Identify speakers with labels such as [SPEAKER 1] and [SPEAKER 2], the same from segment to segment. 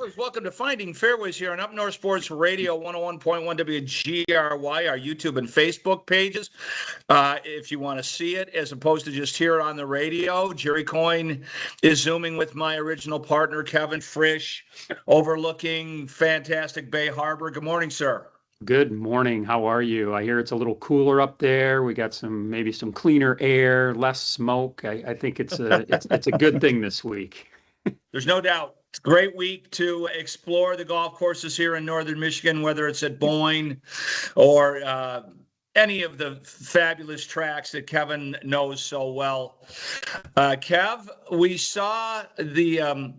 [SPEAKER 1] golfers, welcome to Finding Fairways here on Up North Sports Radio 101.1 WGRY, our YouTube and Facebook pages. If you want to see it, as opposed to just hear it on the radio, Jerry Coyne is Zooming with my original partner, Kevin Frisch, overlooking fantastic Bay Harbor. Good morning, sir.
[SPEAKER 2] Good morning. How are you? I hear it's a little cooler up there. We got maybe some cleaner air, less smoke. I think it's a good thing this week.
[SPEAKER 1] There's no doubt. It's a great week to explore the golf courses here in northern Michigan, whether it's at Boyne or any of the fabulous tracks that Kevin knows so well. Kev, we saw the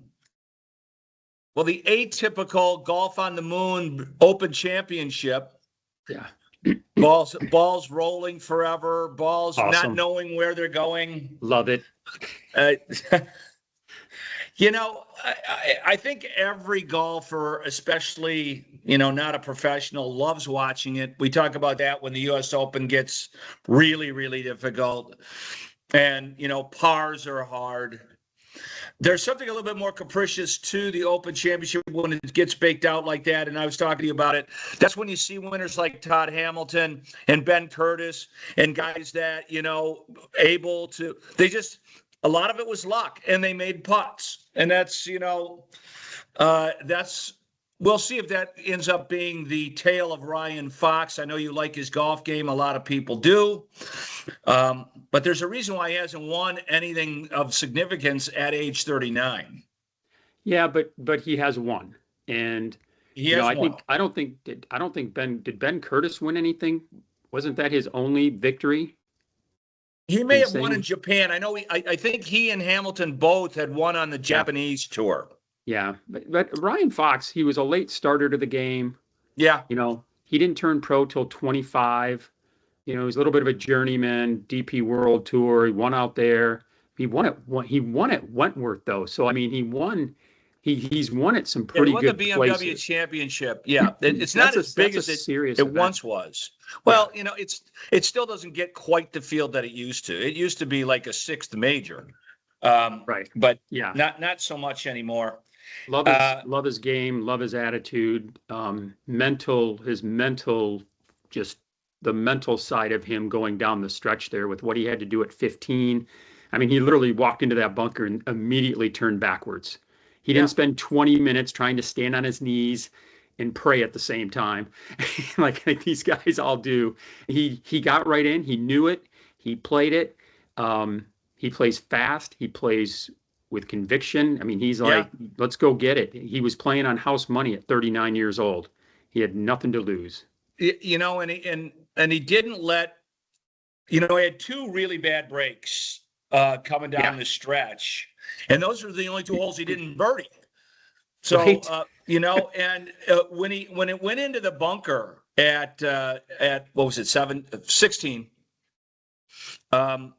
[SPEAKER 1] atypical Golf on the Moon Open Championship. Yeah. Balls rolling forever, balls awesome. Not knowing where they're going.
[SPEAKER 2] Love it.
[SPEAKER 1] I think every golfer, especially, not a professional, loves watching it. We talk about that when the U.S. Open gets really, really difficult and, pars are hard. There's something a little bit more capricious to the Open Championship when it gets baked out like that, and I was talking to you about it. That's when you see winners like Todd Hamilton and Ben Curtis and guys that, able to – a lot of it was luck, and they made putts. And that's, we'll see if that ends up being the tale of Ryan Fox. I know you like his golf game. A lot of people do. But there's a reason why he hasn't won anything of significance at age 39.
[SPEAKER 2] Yeah, but he has won. And I don't think did Ben Curtis win anything? Wasn't that his only victory?
[SPEAKER 1] He may have won in Japan. I know. I think he and Hamilton both had won on the Japanese tour.
[SPEAKER 2] Yeah, but Ryan Fox, he was a late starter to the game.
[SPEAKER 1] Yeah,
[SPEAKER 2] he didn't turn pro till 25. He was a little bit of a journeyman. DP World Tour. He won out there. He won at Wentworth though. So I mean, he won. He's won at some pretty good places.
[SPEAKER 1] He won the BMW Championship. Yeah, it's not as big as it once was. Well, it still doesn't get quite the field that it used to. It used to be like a sixth major,
[SPEAKER 2] right?
[SPEAKER 1] But yeah, not so much anymore.
[SPEAKER 2] Love his game, love his attitude, his mental, just the mental side of him going down the stretch there with what he had to do at 15. I mean, he literally walked into that bunker and immediately turned backwards. He didn't spend 20 minutes trying to stand on his knees and pray at the same time, like these guys all do. He got right in. He knew it. He played it. He plays fast. He plays with conviction. I mean, he's like, let's go get it. He was playing on house money at 39 years old. He had nothing to lose.
[SPEAKER 1] And he didn't let. He had two really bad breaks coming down the stretch. And those were the only two holes he didn't birdie. So, right. And when it went into the bunker at what was it, 16?
[SPEAKER 2] The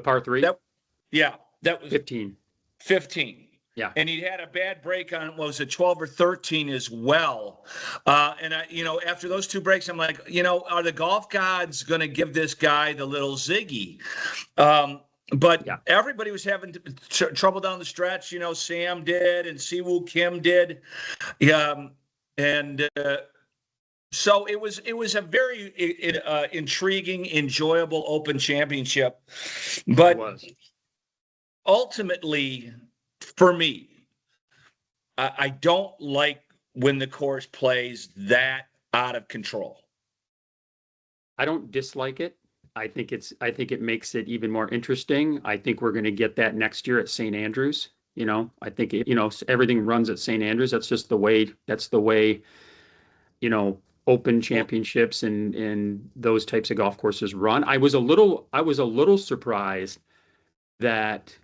[SPEAKER 2] par 3?
[SPEAKER 1] That was
[SPEAKER 2] 15.
[SPEAKER 1] 15. Yeah. And he had a bad break on, what was it, 12 or 13 as well. And after those two breaks, I'm like, are the golf gods going to give this guy the little ziggy? But everybody was having trouble down the stretch. Sam did, and Siwoo Kim did. So it was a very intriguing, enjoyable Open Championship. But ultimately, for me, I don't like when the course plays that out of control.
[SPEAKER 2] I don't dislike it. I think it makes it even more interesting. I think we're going to get that next year at St. Andrews. I think everything runs at St. Andrews. That's just the way. Open championships and those types of golf courses run. I was a little surprised that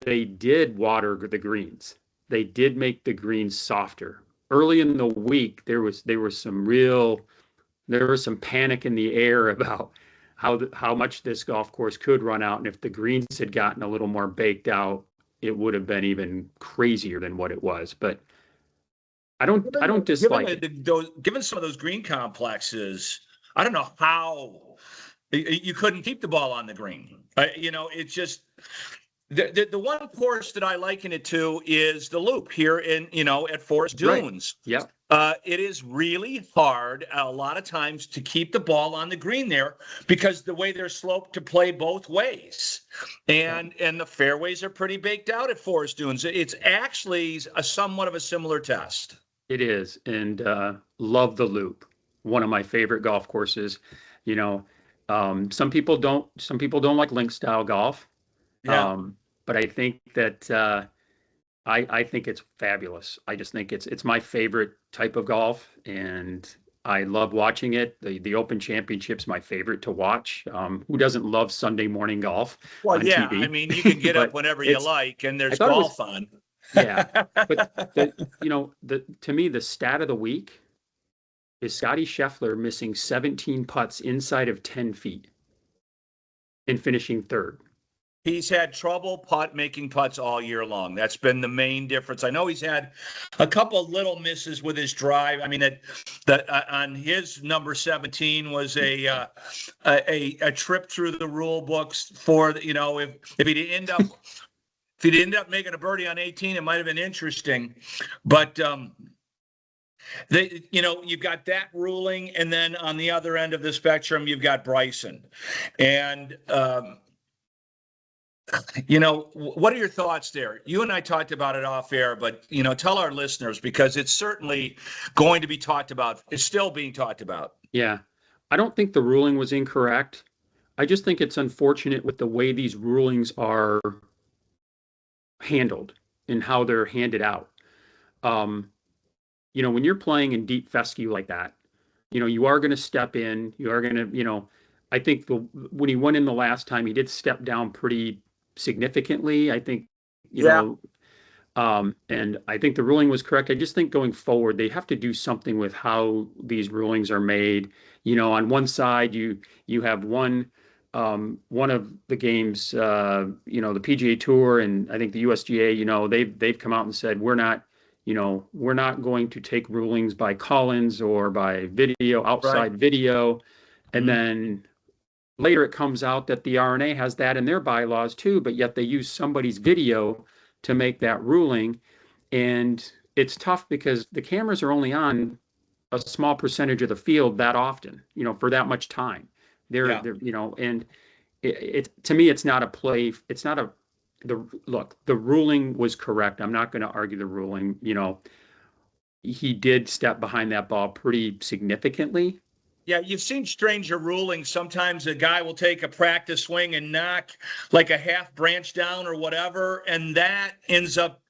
[SPEAKER 2] they did water the greens. They did make the greens softer. Early in the week, there was some panic in the air about how much this golf course could run out, and if the greens had gotten a little more baked out, it would have been even crazier than what it was. But I don't dislike it.
[SPEAKER 1] Given some of those green complexes, I don't know how you couldn't keep the ball on the green. It's just The one course that I liken it to is the Loop here in, at Forest Dunes.
[SPEAKER 2] Right. Yep.
[SPEAKER 1] It is really hard a lot of times to keep the ball on the green there because the way they're sloped to play both ways. And the fairways are pretty baked out at Forest Dunes. It's actually a somewhat of a similar test.
[SPEAKER 2] It is. And love the Loop. One of my favorite golf courses. Some people don't like link style golf.
[SPEAKER 1] Yeah.
[SPEAKER 2] But I think that I think it's fabulous. I just think it's my favorite type of golf, and I love watching it. The Open Championship's my favorite to watch. Who doesn't love Sunday morning golf
[SPEAKER 1] Well,
[SPEAKER 2] on
[SPEAKER 1] yeah,
[SPEAKER 2] TV?
[SPEAKER 1] I mean, you can get up whenever you like, and there's golf on.
[SPEAKER 2] Yeah, but to me, the stat of the week is Scotty Scheffler missing 17 putts inside of 10 feet and finishing third.
[SPEAKER 1] He's had trouble making putts all year long. That's been the main difference. I know he's had a couple of little misses with his drive. I mean, on his number 17 was a trip through the rule books for if he'd end up making a birdie on 18, it might have been interesting. But you've got that ruling, and then on the other end of the spectrum, you've got Bryson, and what are your thoughts there? You and I talked about it off air, but, tell our listeners, because it's certainly going to be talked about. It's still being talked about.
[SPEAKER 2] Yeah. I don't think the ruling was incorrect. I just think it's unfortunate with the way these rulings are handled and how they're handed out. When you're playing in deep fescue like that, you are going to step in, you are going to, I think when he went in the last time, he did step down pretty significantly. I think, and I think the ruling was correct. I just think going forward, they have to do something with how these rulings are made. On one side, you have one of the games, the PGA Tour and I think the USGA, they've come out and said, we're not going to take rulings by call-ins or by video, outside video. And then later it comes out that the R&A has that in their bylaws too, but yet they use somebody's video to make that ruling. And it's tough because the cameras are only on a small percentage of the field that often, for that much time. They're and it to me, it's not a play. It's not the ruling was correct. I'm not going to argue the ruling. He did step behind that ball pretty significantly.
[SPEAKER 1] Yeah, you've seen stranger rulings. Sometimes a guy will take a practice swing and knock like a half branch down or whatever, and that ends up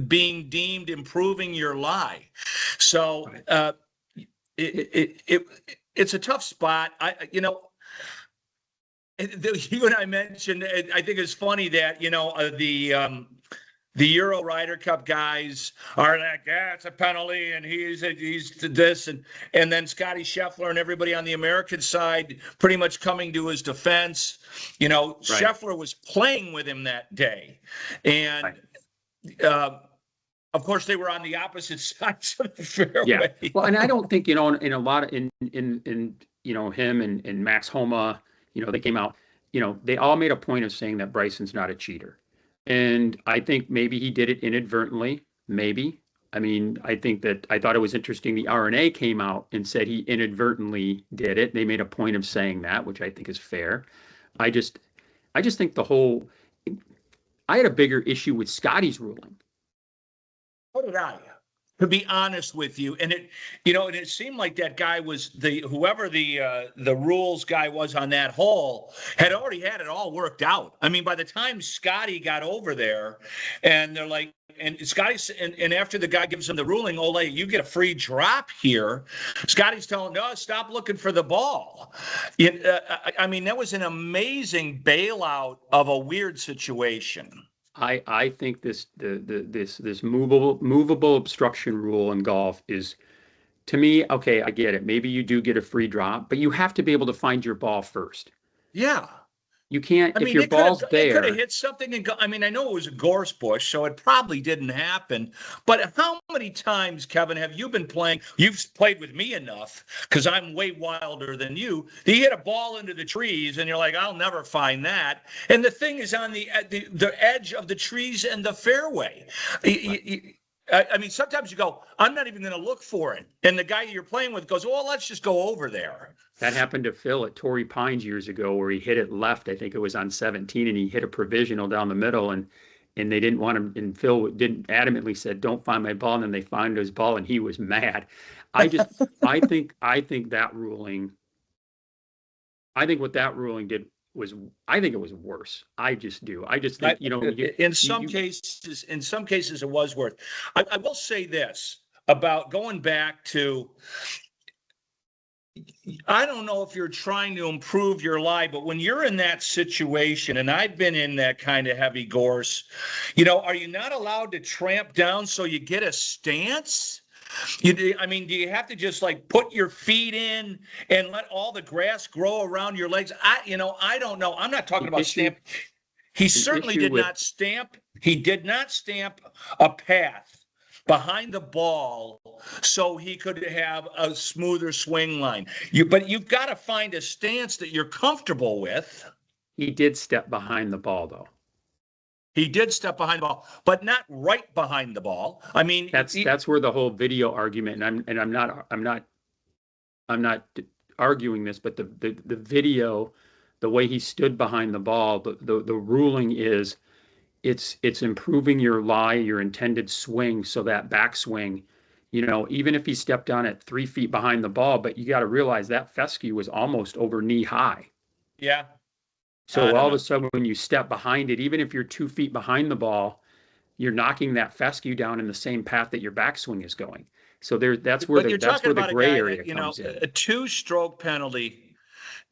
[SPEAKER 1] being deemed improving your lie. So it's a tough spot. You and I mentioned, I think it's funny that, the Euro Ryder Cup guys are like, yeah, it's a penalty, and he's this, and then Scotty Scheffler and everybody on the American side pretty much coming to his defense. Scheffler was playing with him that day, and of course they were on the opposite sides of the fairway.
[SPEAKER 2] Yeah, well, and I don't think in a lot of in him and Max Homa, they came out, they all made a point of saying that Bryson's not a cheater. And I think maybe he did it inadvertently. Maybe. I mean, I thought it was interesting. The R&A came out and said he inadvertently did it. They made a point of saying that, which I think is fair. I just think I had a bigger issue with Scotty's ruling.
[SPEAKER 1] What did I? To be honest with you, and it seemed like that guy was whoever the rules guy was on that hole had already had it all worked out. I mean, by the time Scotty got over there, and they're like, and Scotty, and after the guy gives him the ruling, Ole, you get a free drop here. Scotty's telling, no, stop looking for the ball. I mean, that was an amazing bailout of a weird situation.
[SPEAKER 2] I think this movable obstruction rule in golf is, to me, okay, I get it. Maybe you do get a free drop, but you have to be able to find your ball first.
[SPEAKER 1] Yeah.
[SPEAKER 2] You can't,
[SPEAKER 1] I
[SPEAKER 2] if
[SPEAKER 1] mean,
[SPEAKER 2] your
[SPEAKER 1] it could have
[SPEAKER 2] ball's there.
[SPEAKER 1] hit something and go. I mean, I know it was a gorse bush, so it probably didn't happen. But how many times, Kevin, have you been playing? You've played with me enough because I'm way wilder than you. You hit a ball into the trees, and you're like, I'll never find that. And the thing is on the edge of the trees and the fairway. I mean, sometimes you go, I'm not even going to look for it. And the guy you're playing with goes, well, let's just go over there.
[SPEAKER 2] That happened to Phil at Torrey Pines years ago, where he hit it left. I think it was on 17, and he hit a provisional down the middle, and they didn't want him. And Phil didn't adamantly said, "Don't find my ball." And then they found his ball, and he was mad. I think that ruling. I think what that ruling did was, I think it was worse. I just do. I just think,
[SPEAKER 1] in some cases, it was worse. I will say this about going back to. I don't know if you're trying to improve your lie, but when you're in that situation, and I've been in that kind of heavy gorse, are you not allowed to tramp down so you get a stance? I mean, do you have to just like put your feet in and let all the grass grow around your legs? I don't know. I'm not talking about stamp. He certainly did not stamp. He did not stamp a path behind the ball so he could have a smoother swing line. But you've got to find a stance that you're comfortable with.
[SPEAKER 2] He did step behind the ball, though.
[SPEAKER 1] He did step behind the ball, but not right behind the ball. I mean,
[SPEAKER 2] that's where the whole video argument, and I'm not arguing this, but the video, the way he stood behind the ball, the ruling is it's improving your intended swing, so that backswing, even if he stepped on it 3 feet behind the ball, but you got to realize that fescue was almost over knee high.
[SPEAKER 1] Yeah.
[SPEAKER 2] So all of a sudden, when you step behind it, even if you're 2 feet behind the ball, you're knocking that fescue down in the same path that your backswing is going. So that's where the gray area comes in.
[SPEAKER 1] A 2-stroke penalty.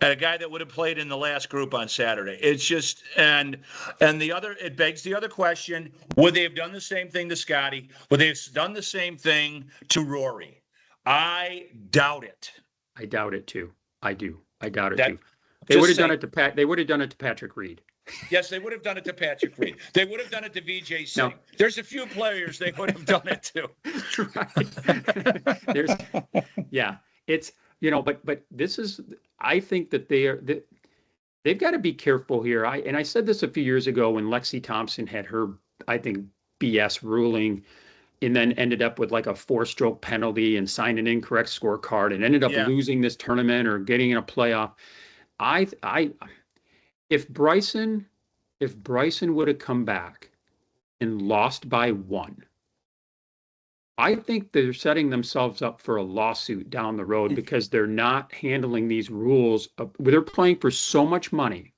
[SPEAKER 1] A guy that would have played in the last group on Saturday. It's just, and it begs the other question: would they have done the same thing to Scotty? Would they have done the same thing to Rory? I doubt it.
[SPEAKER 2] I doubt it too. I do. I doubt it too. They would have done it to They would have done it to Patrick Reed.
[SPEAKER 1] Yes, they would have done it to Patrick Reed. They would have done it to VJ Singh. No. There's a few players they would have done it to.
[SPEAKER 2] Right. It's. But this is, I think that they've got to be careful here. I said this a few years ago when Lexi Thompson had her, I think, BS ruling, and then ended up with like a 4-stroke penalty and signed an incorrect scorecard and ended up losing this tournament or getting in a playoff. If Bryson would have come back and lost by 1, I think they're setting themselves up for a lawsuit down the road because they're not handling these rules. They're playing for so much money,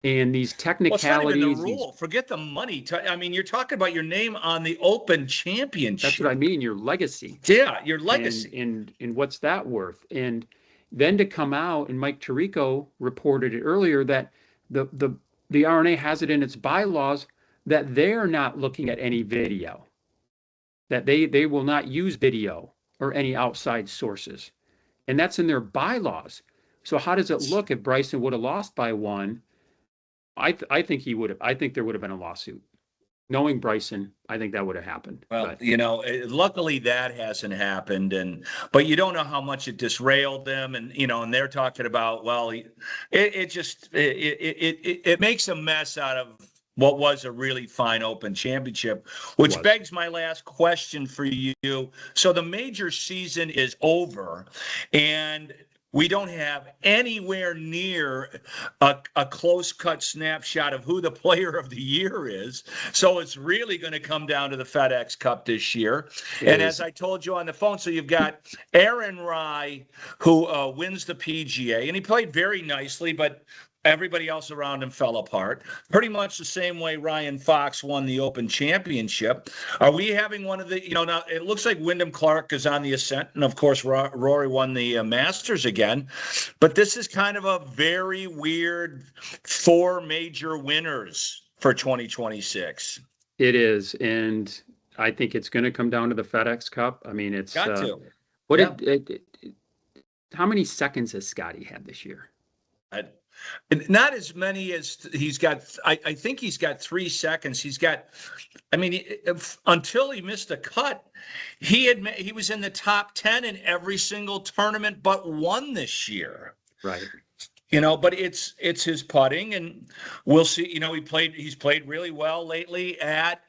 [SPEAKER 2] and these technicalities.
[SPEAKER 1] Well, it's not even the rule. Forget the money. I mean, you're talking about your name on the Open Championship.
[SPEAKER 2] That's what I mean. Your legacy.
[SPEAKER 1] Yeah, your legacy.
[SPEAKER 2] And what's that worth? And then to come out, and Mike Tirico reported it earlier, that the RNA has it in its bylaws that they're not looking at any video. That they will not use video or any outside sources. And that's in their bylaws. So how does it look if Bryson would have lost by 1? I think he would have. I think there would have been a lawsuit. Knowing Bryson, I think that would have happened.
[SPEAKER 1] Well, luckily that hasn't happened, but you don't know how much it disrailed them, and and they're talking about, well, it makes a mess out of what was a really fine Open Championship, which begs my last question for you. So the major season is over, and we don't have anywhere near a close-cut snapshot of who the player of the year is. So it's really going to come down to the FedEx Cup this year. As I told you on the phone, so you've got Aaron Rai, who wins the PGA, and he played very nicely, but everybody else around him fell apart. Pretty much the same way Ryan Fox won the Open Championship. Are we having one of the, now it looks like Wyndham Clark is on the ascent, and of course Rory won the Masters again. But this is kind of a very weird 4 major winners for 2026.
[SPEAKER 2] It is, and I think it's going to come down to the FedEx Cup. I mean, it's
[SPEAKER 1] got to.
[SPEAKER 2] How many seconds has Scotty had this year?
[SPEAKER 1] Not as many as he's got. I think he's got 3 seconds. He's got, I mean, until he missed a cut, he was in the top 10 in every single tournament but one this year.
[SPEAKER 2] Right.
[SPEAKER 1] But it's his putting, and we'll see. He's played really well lately at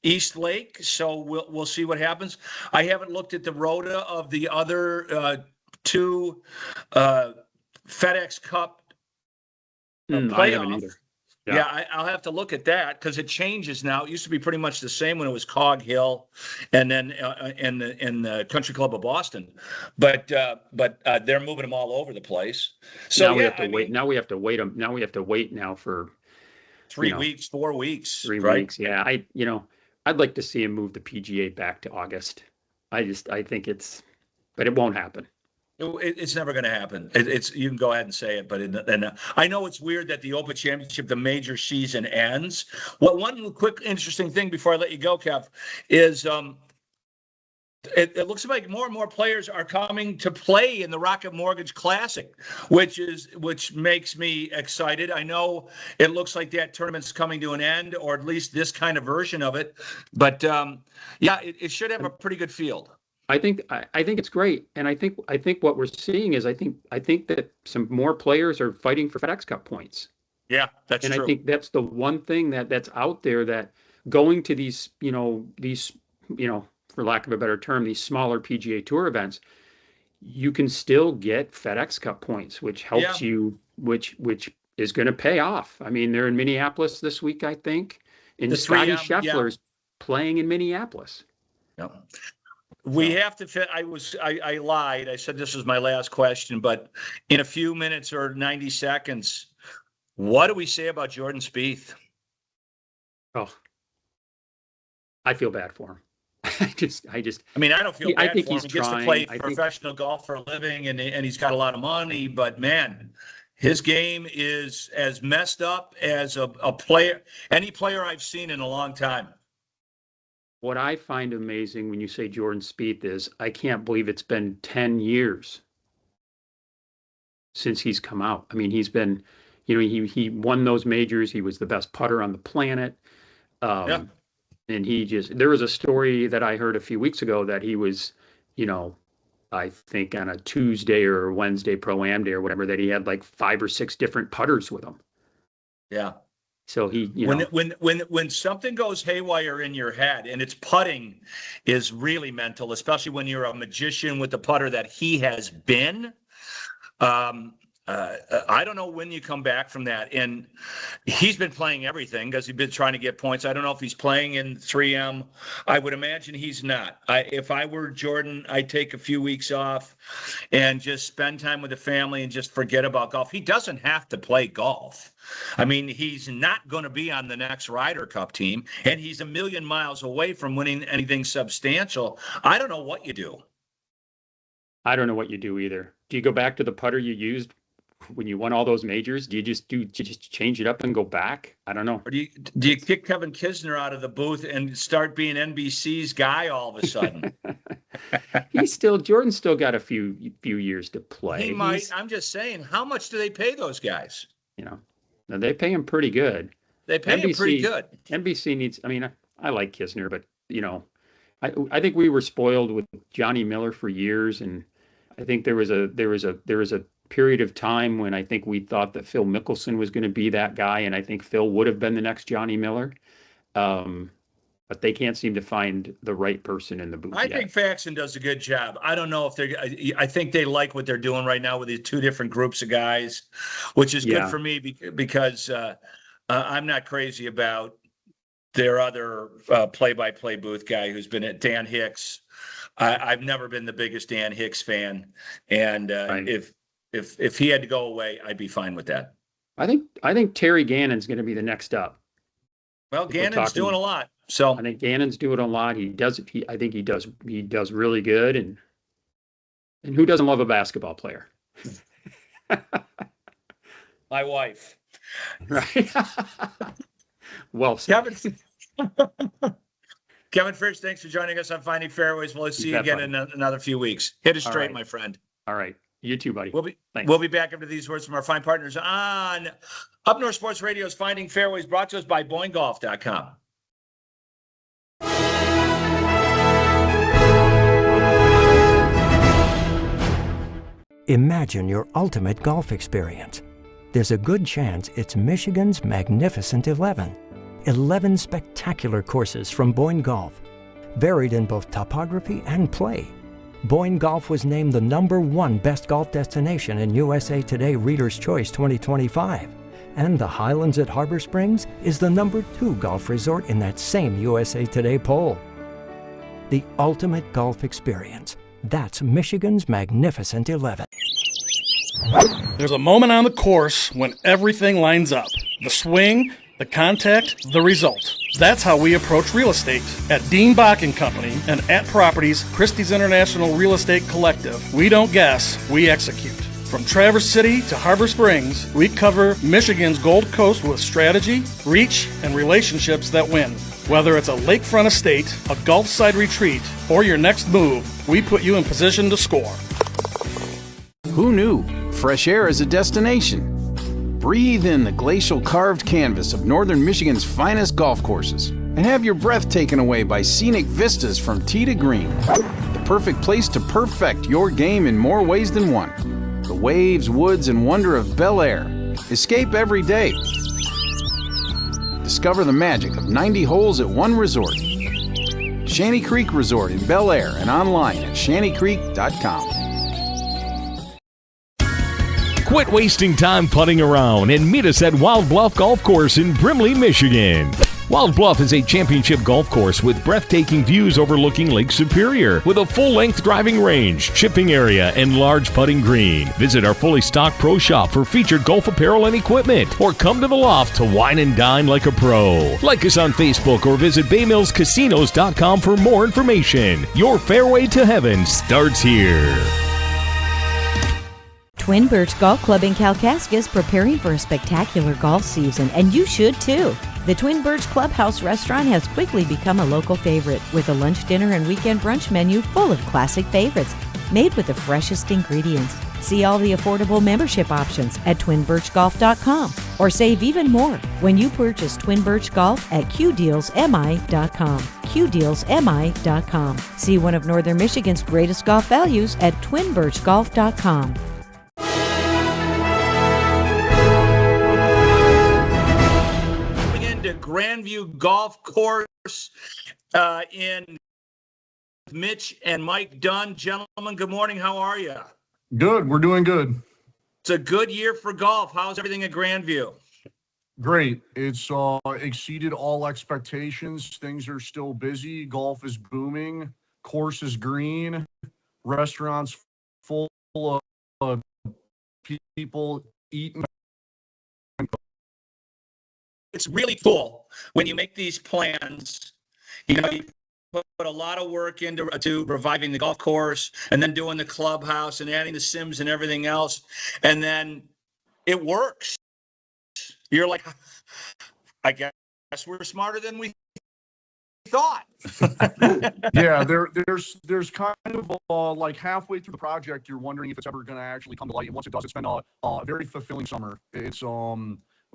[SPEAKER 1] East Lake, so we'll see what happens. I haven't looked at the rota of the other two FedEx Cup
[SPEAKER 2] I haven't either.
[SPEAKER 1] Yeah, I'll have to look at that because it changes now. It used to be pretty much the same when it was Cog Hill, and then in the Country Club of Boston, but they're moving them all over the place. So
[SPEAKER 2] now we have to wait. Now we have to wait. Now we have to wait now for
[SPEAKER 1] 3 weeks, 4 weeks,
[SPEAKER 2] 3
[SPEAKER 1] right?
[SPEAKER 2] weeks. Yeah, I'd like to see him move the PGA back to August. I think but it won't happen.
[SPEAKER 1] It's never going to happen. You can go ahead and say it, but I know it's weird that the Open Championship, the major season ends. Well, one quick interesting thing before I let you go, Kev, is it looks like more and more players are coming to play in the Rocket Mortgage Classic, which makes me excited. I know it looks like that tournament's coming to an end, or at least this kind of version of it. But it should have a pretty good field.
[SPEAKER 2] I think it's great, and I think what we're seeing is I think that some more players are fighting for FedEx Cup points.
[SPEAKER 1] Yeah, that's true.
[SPEAKER 2] And I think that's the one thing that's out there, that going to these for lack of a better term, these smaller PGA Tour events, you can still get FedEx Cup points, which helps you, which is going to pay off. I mean, they're in Minneapolis this week, I think, and Scotty Scheffler's playing in Minneapolis.
[SPEAKER 1] Yeah. We have to fit. I lied. I said this was my last question, but in a few minutes or 90 seconds, what do we say about Jordan Spieth?
[SPEAKER 2] Oh, I feel bad for him. I
[SPEAKER 1] mean, I don't feel bad for him. He gets to play professional golf for a living, and he's got a lot of money, but man, his game is as messed up as any player I've seen in a long time.
[SPEAKER 2] What I find amazing when you say Jordan Spieth is, I can't believe it's been 10 years since he's come out. I mean, he's been, he won those majors. He was the best putter on the planet. And there was a story that I heard a few weeks ago that he was, I think on a Tuesday or Wednesday Pro-Am day or whatever, that he had like 5 or 6 different putters with him.
[SPEAKER 1] Yeah.
[SPEAKER 2] So
[SPEAKER 1] when something goes haywire in your head, and it's putting is really mental, especially when you're a magician with the putter that he has been. I don't know when you come back from that. And he's been playing everything because he's been trying to get points. I don't know if he's playing in 3M. I would imagine he's not. If I were Jordan, I'd take a few weeks off and just spend time with the family and just forget about golf. He doesn't have to play golf. I mean, he's not going to be on the next Ryder Cup team, and he's a million miles away from winning anything substantial. I don't know what you do.
[SPEAKER 2] I don't know what you do either. Do you go back to the putter you used when you won all those majors? Do you just change it up and go back? I don't know. Or
[SPEAKER 1] do you kick Kevin Kisner out of the booth and start being NBC's guy all of a sudden?
[SPEAKER 2] Jordan's still got a few years to play.
[SPEAKER 1] He might. I'm just saying, how much do they pay those guys?
[SPEAKER 2] They pay him pretty good.
[SPEAKER 1] They pay him pretty good.
[SPEAKER 2] NBC needs. I mean, I like Kisner, but I think we were spoiled with Johnny Miller for years, and I think there was a period of time when I think we thought that Phil Mickelson was going to be that guy, and I think Phil would have been the next Johnny Miller. But they can't seem to find the right person in the booth.
[SPEAKER 1] I think Faxon does a good job. I don't know if I think they like what they're doing right now with these 2 different groups of guys, which is good for me because I'm not crazy about their other play-by-play booth guy who's been at Dan Hicks. I've never been the biggest Dan Hicks fan, and if he had to go away, I'd be fine with that.
[SPEAKER 2] I think Terry Gannon's going to be the next up.
[SPEAKER 1] Well, Gannon's doing a lot. So
[SPEAKER 2] I think Gannon's doing a lot. I think he does really good. And who doesn't love a basketball player?
[SPEAKER 1] My wife.
[SPEAKER 2] Right. Well said.
[SPEAKER 1] Kevin Frisch, thanks for joining us on Finding Fairways. We'll see you again in another few weeks. Hit it straight, my friend.
[SPEAKER 2] All right. You too, buddy. Thanks.
[SPEAKER 1] We'll be back after these words from our fine partners on Up North Sports Radio's Finding Fairways, brought to us by BoyneGolf.com.
[SPEAKER 3] Imagine your ultimate golf experience. There's a good chance it's Michigan's Magnificent 11. 11 spectacular courses from Boyne Golf, varied in both topography and play. Boyne Golf was named the #1 best golf destination in USA Today Reader's Choice 2025. And the Highlands at Harbor Springs is the #2 golf resort in that same USA Today poll. The ultimate golf experience. That's Michigan's Magnificent 11.
[SPEAKER 4] There's a moment on the course when everything lines up. The swing, the contact, the result. That's how we approach real estate. At Dean Bach & Company and at Properties, Christie's International Real Estate Collective, we don't guess, we execute. From Traverse City to Harbor Springs, we cover Michigan's Gold Coast with strategy, reach, and relationships that win. Whether it's a lakefront estate, a Gulf side retreat, or your next move, we put you in position to score.
[SPEAKER 5] Who knew? Fresh air is a destination. Breathe in the glacial carved canvas of northern Michigan's finest golf courses and have your breath taken away by scenic vistas from tee to green. The perfect place to perfect your game in more ways than one. The waves, woods, and wonder of Bel Air. Escape every day. Discover the magic of 90 holes at one resort. Shanty Creek Resort in Bel Air and online at shantycreek.com.
[SPEAKER 6] Quit wasting time putting around and meet us at Wild Bluff Golf Course in Brimley, Michigan. Wild Bluff is a championship golf course with breathtaking views overlooking Lake Superior, with a full-length driving range, chipping area, and large putting green. Visit our fully stocked pro shop for featured golf apparel and equipment, or come to the loft to wine and dine like a pro. Like us on Facebook or visit baymillscasinos.com for more information. Your fairway to heaven starts here.
[SPEAKER 7] Twin Birch Golf Club in Kalkaska is preparing for a spectacular golf season, and you should too. The Twin Birch Clubhouse restaurant has quickly become a local favorite, with a lunch, dinner, and weekend brunch menu full of classic favorites, made with the freshest ingredients. See all the affordable membership options at twinbirchgolf.com, or save even more when you purchase Twin Birch Golf at qdealsmi.com. qdealsmi.com. See one of Northern Michigan's greatest golf values at twinbirchgolf.com.
[SPEAKER 1] Grandview Golf Course in Mitch and Mike Dunn. Gentlemen, good morning. How are you?
[SPEAKER 8] Good. We're doing good.
[SPEAKER 1] It's a good year for golf. How's everything at Grandview?
[SPEAKER 8] Great. It's exceeded all expectations. Things are still busy. Golf is booming. Course is green. Restaurants full of people eating.
[SPEAKER 1] It's really cool when you make these plans. You know, you put a lot of work into reviving the golf course, and then doing the clubhouse and adding the sims and everything else, and then it works. You're like, I guess we're smarter than we thought.
[SPEAKER 8] Yeah, there's kind of like halfway through the project, you're wondering if it's ever going to actually come to light. And once it does, it's been a very fulfilling summer. It's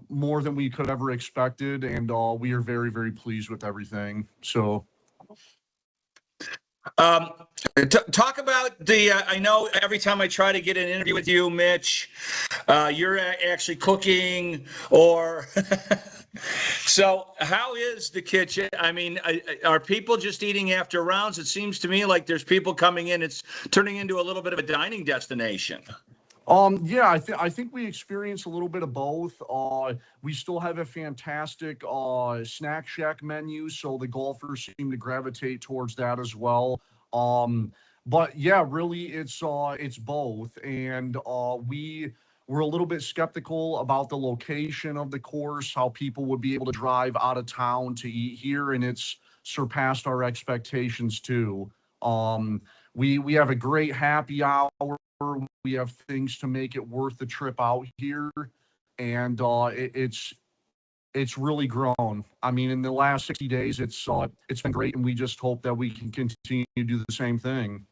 [SPEAKER 8] more than we could have ever expected, and we are very, very pleased with everything. So
[SPEAKER 1] talk about the I know every time I try to get an interview with you, Mitch, you're actually cooking, or so how is the kitchen? I mean, are people just eating after rounds? It seems to me like there's people coming in. It's turning into a little bit of a dining destination.
[SPEAKER 8] Yeah, I think we experience a little bit of both. We still have a fantastic snack shack menu, so the golfers seem to gravitate towards that as well. But yeah, really, it's both, and we're a little bit skeptical about the location of the course, how people would be able to drive out of town to eat here, and it's surpassed our expectations too. We have a great happy hour. We have things to make it worth the trip out here, and it's really grown. I mean, in the last 60 days, it's been great, and we just hope that we can continue to do the same thing.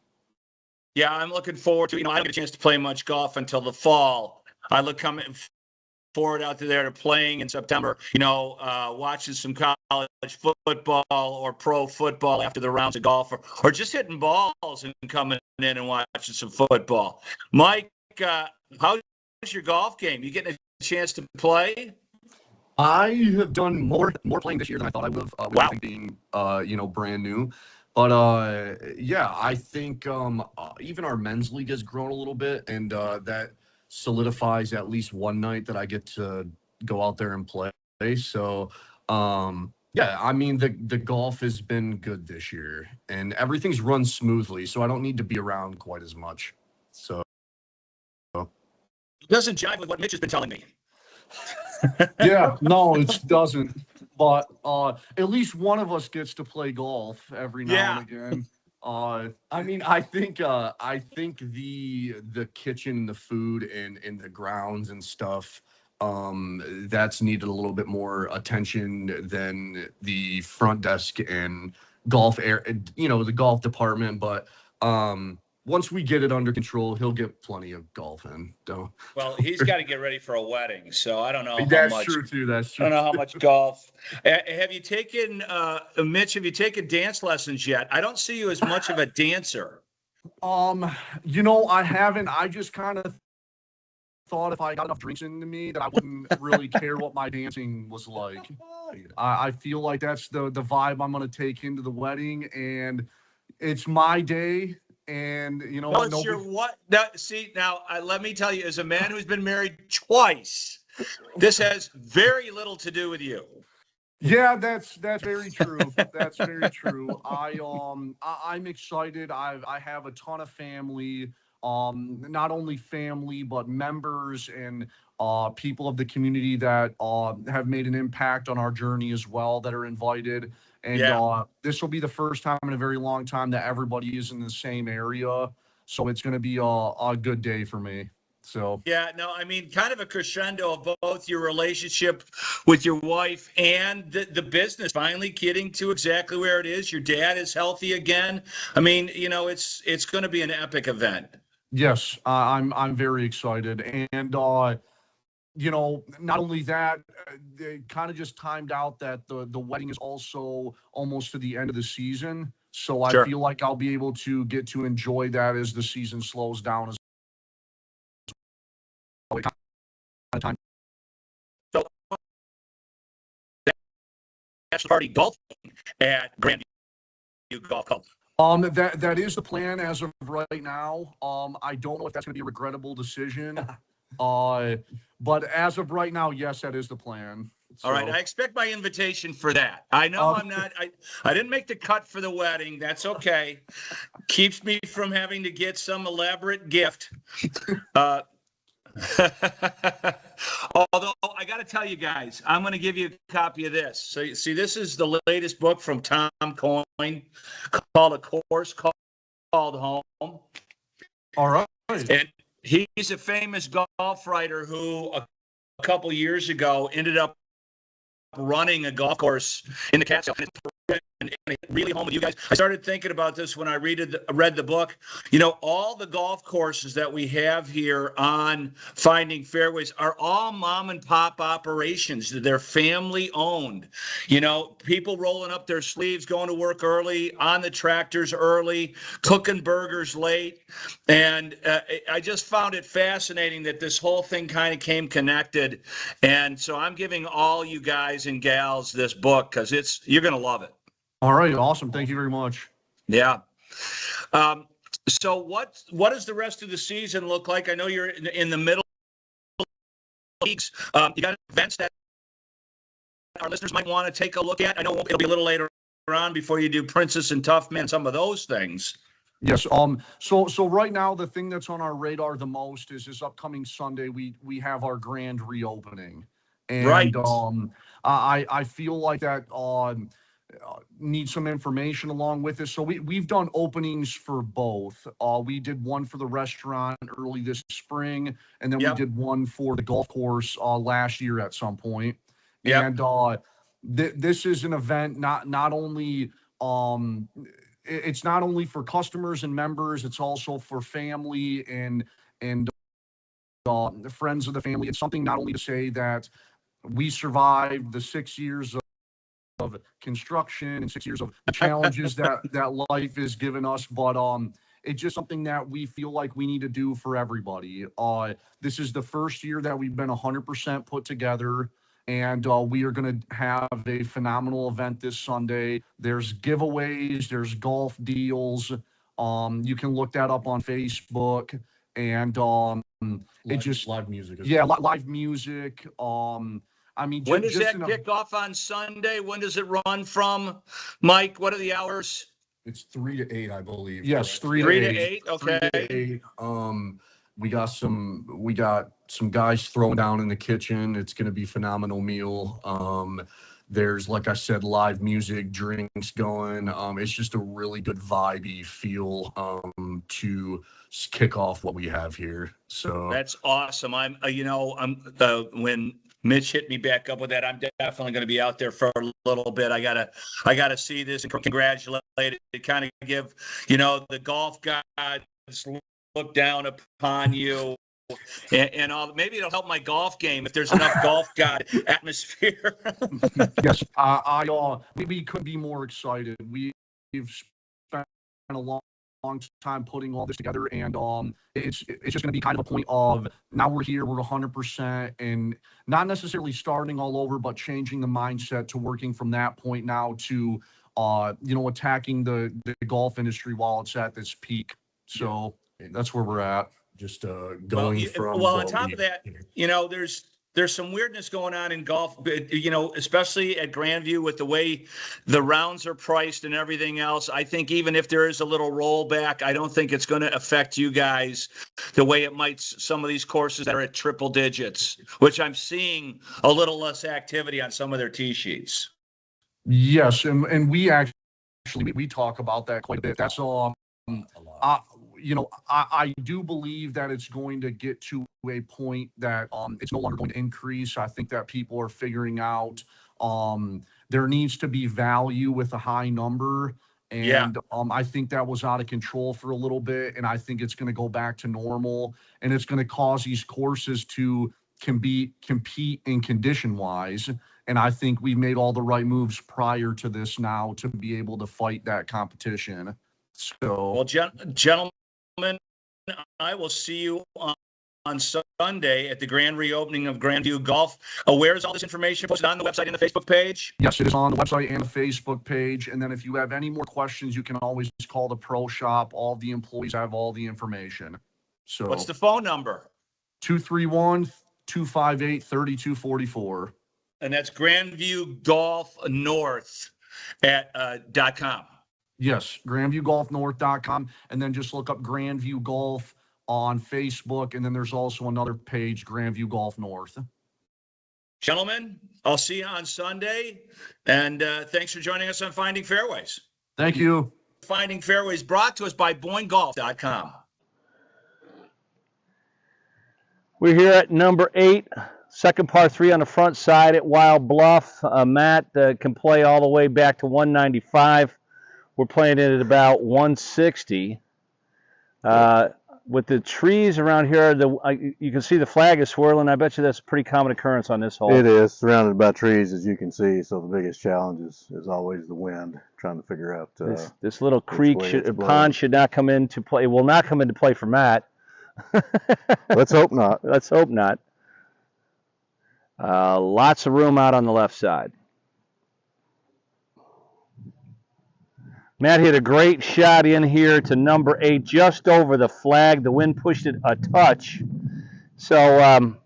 [SPEAKER 1] Yeah, I'm looking forward to, I don't get a chance to play much golf until the fall. I look coming forward out there to playing in September, watching some college football or pro football after the rounds of golf, or just hitting balls and coming in and watching some football. Mike, how's your golf game? You getting a chance to play?
[SPEAKER 8] I have done more playing this year than I thought I would have, with everything being, brand new. But yeah, I think even our men's league has grown a little bit, and that solidifies at least one night that I get to go out there and play. So yeah, I mean the golf has been good this year, and everything's run smoothly, so I don't need to be around quite as much. So
[SPEAKER 1] it doesn't jive with what Mitch has been telling me.
[SPEAKER 8] Yeah, no, it doesn't. But at least one of us gets to play golf every now and again. I mean, I think the kitchen, the food, and the grounds and stuff, that's needed a little bit more attention than the front desk and golf the golf department. But once we get it under control, he'll get plenty of golf in.
[SPEAKER 1] Well, he's got to get ready for a wedding, so I don't know
[SPEAKER 8] That's
[SPEAKER 1] how much.
[SPEAKER 8] True too. That's true.
[SPEAKER 1] I don't know how much golf. Have you taken, Mitch? Have you taken dance lessons yet? I don't see you as much of a dancer.
[SPEAKER 8] I haven't. I just kind of thought if I got enough drinks into me that I wouldn't really care what my dancing was like. I feel like that's the vibe I'm going to take into the wedding, and it's my day. And
[SPEAKER 1] well, it's your what? Now, see, let me tell you, as a man who's been married twice, this has very little to do with you.
[SPEAKER 8] Yeah, that's very true. That's very true. I'm excited. I have a ton of family. Not only family but members and people of the community that have made an impact on our journey as well that are invited. And this will be the first time in a very long time that everybody is in the same area. So it's going to be a good day for me. So
[SPEAKER 1] yeah, no, I mean, kind of a crescendo of both your relationship with your wife and the business finally getting to exactly where it is. Your dad is healthy again. I mean, it's going to be an epic event.
[SPEAKER 8] Yes, I'm very excited. And not only that, it kind of just timed out that the wedding is also almost to the end of the season. So I feel like I'll be able to get to enjoy that as the season slows down as well.
[SPEAKER 1] So, bachelor party golfing at Grandview Golf Course.
[SPEAKER 8] That is the plan as of right now. I don't know if that's going to be a regrettable decision. But as of right now, yes, that is the plan. So.
[SPEAKER 1] All right, I expect my invitation for that. I know I'm not. I didn't make the cut for the wedding. That's okay. Keeps me from having to get some elaborate gift. Although I got to tell you guys, I'm going to give you a copy of this. So you see, this is the latest book from Tom Coyne called A Course Called Home.
[SPEAKER 8] All right.
[SPEAKER 1] And he's a famous golf writer who a couple years ago ended up running a golf course in the Catskills. And really home with you guys. I started thinking about this when I read the book. All the golf courses that we have here on Finding Fairways are all mom and pop operations. They're family owned. People rolling up their sleeves, going to work early, on the tractors early, cooking burgers late. And I just found it fascinating that this whole thing kind of came connected. And so I'm giving all you guys and gals this book because you're going to love it.
[SPEAKER 8] All right, awesome. Thank you very much.
[SPEAKER 1] Yeah. So what does the rest of the season look like? I know you're in the middle leagues. You got events that our listeners might want to take a look at. I know it'll be a little later on before you do Princess and Tough Man, some of those things.
[SPEAKER 8] Yes. So right now the thing that's on our radar the most is this upcoming Sunday. We have our grand reopening, and
[SPEAKER 1] right.
[SPEAKER 8] I feel like that need some information along with this. So we've done openings for both. We did one for the restaurant early this spring, and then we did one for the golf course last year at some point. And this is an event not only it's not only for customers and members, it's also for family and the friends of the family. It's something not only to say that we survived the 6 years of construction and 6 years of the challenges that life has given us, but it's just something that we feel like we need to do for everybody. This is the first year that we've been 100% put together, and we are going to have a phenomenal event this Sunday. There's giveaways, there's golf deals. You can look that up on Facebook, and it just
[SPEAKER 9] live music.
[SPEAKER 8] Yeah, live music. I mean,
[SPEAKER 1] when does that kick off on Sunday? When does it run from, Mike? What are the hours?
[SPEAKER 9] It's 3 to 8, I believe.
[SPEAKER 8] Yes,
[SPEAKER 9] correct?
[SPEAKER 8] 3 to
[SPEAKER 1] 8. Okay.
[SPEAKER 9] 3 to 8. We got some guys throwing down in the kitchen. It's going to be a phenomenal meal. There's, like I said, live music, drinks going. It's just a really good vibey feel to kick off what we have here. So
[SPEAKER 1] that's awesome. When Mitch hit me back up with that, I'm definitely going to be out there for a little bit. I gotta see this and congratulate it. Kind of give, the golf gods look down upon you. And all, maybe it'll help my golf game if there's enough golf god atmosphere.
[SPEAKER 8] Yes, we couldn't be more excited. We've spent a long time putting all this together, and it's just going to be kind of a point of now we're here, we're 100%, and not necessarily starting all over, but changing the mindset to working from that point now to attacking the golf industry while it's at this peak. So that's where we're at.
[SPEAKER 9] Just going from.
[SPEAKER 1] Well, on top of that, there's some weirdness going on in golf, especially at Grandview with the way the rounds are priced and everything else. I think even if there is a little rollback, I don't think it's going to affect you guys the way it might some of these courses that are at triple digits, which I'm seeing a little less activity on some of their tee sheets.
[SPEAKER 8] Yes, and we actually talk about that quite a bit. That's all. I do believe that it's going to get to a point that it's no longer going to increase. I think that people are figuring out there needs to be value with a high number. And I think that was out of control for a little bit. And I think it's going to go back to normal. And it's going to cause these courses to compete in condition-wise. And I think we've made all the right moves prior to this now to be able to fight that competition. So,
[SPEAKER 1] well, gentlemen, I will see you on Sunday at the grand reopening of Grandview Golf. Where is all this information posted on the website and the Facebook page?
[SPEAKER 8] Yes, it is on the website and the Facebook page. And then if you have any more questions, you can always call the pro shop. All the employees have all the information. So
[SPEAKER 1] what's the phone number?
[SPEAKER 8] 231-258-3244.
[SPEAKER 1] And that's Grandview Golf North at .com.
[SPEAKER 8] Yes, GrandviewGolfNorth.com, and then just look up Grandview Golf on Facebook, and then there's also another page, Grandview Golf North.
[SPEAKER 1] Gentlemen, I'll see you on Sunday, and thanks for joining us on Finding Fairways.
[SPEAKER 8] Thank you.
[SPEAKER 1] Finding Fairways brought to us by BoyneGolf.com.
[SPEAKER 10] We're here at number 8, second par 3 on the front side at Wild Bluff. Matt can play all the way back to 195. We're playing it at about 160. With the trees around here, you can see the flag is swirling. I bet you that's a pretty common occurrence on this hole.
[SPEAKER 11] It is, surrounded by trees, as you can see. So the biggest challenge is always the wind, trying to figure out
[SPEAKER 10] this little creek, pond should not come into play. It will not come into play for Matt.
[SPEAKER 11] Let's hope not.
[SPEAKER 10] Let's hope not. Lots of room out on the left side. Matt hit a great shot in here to number 8, just over the flag. The wind pushed it a touch. So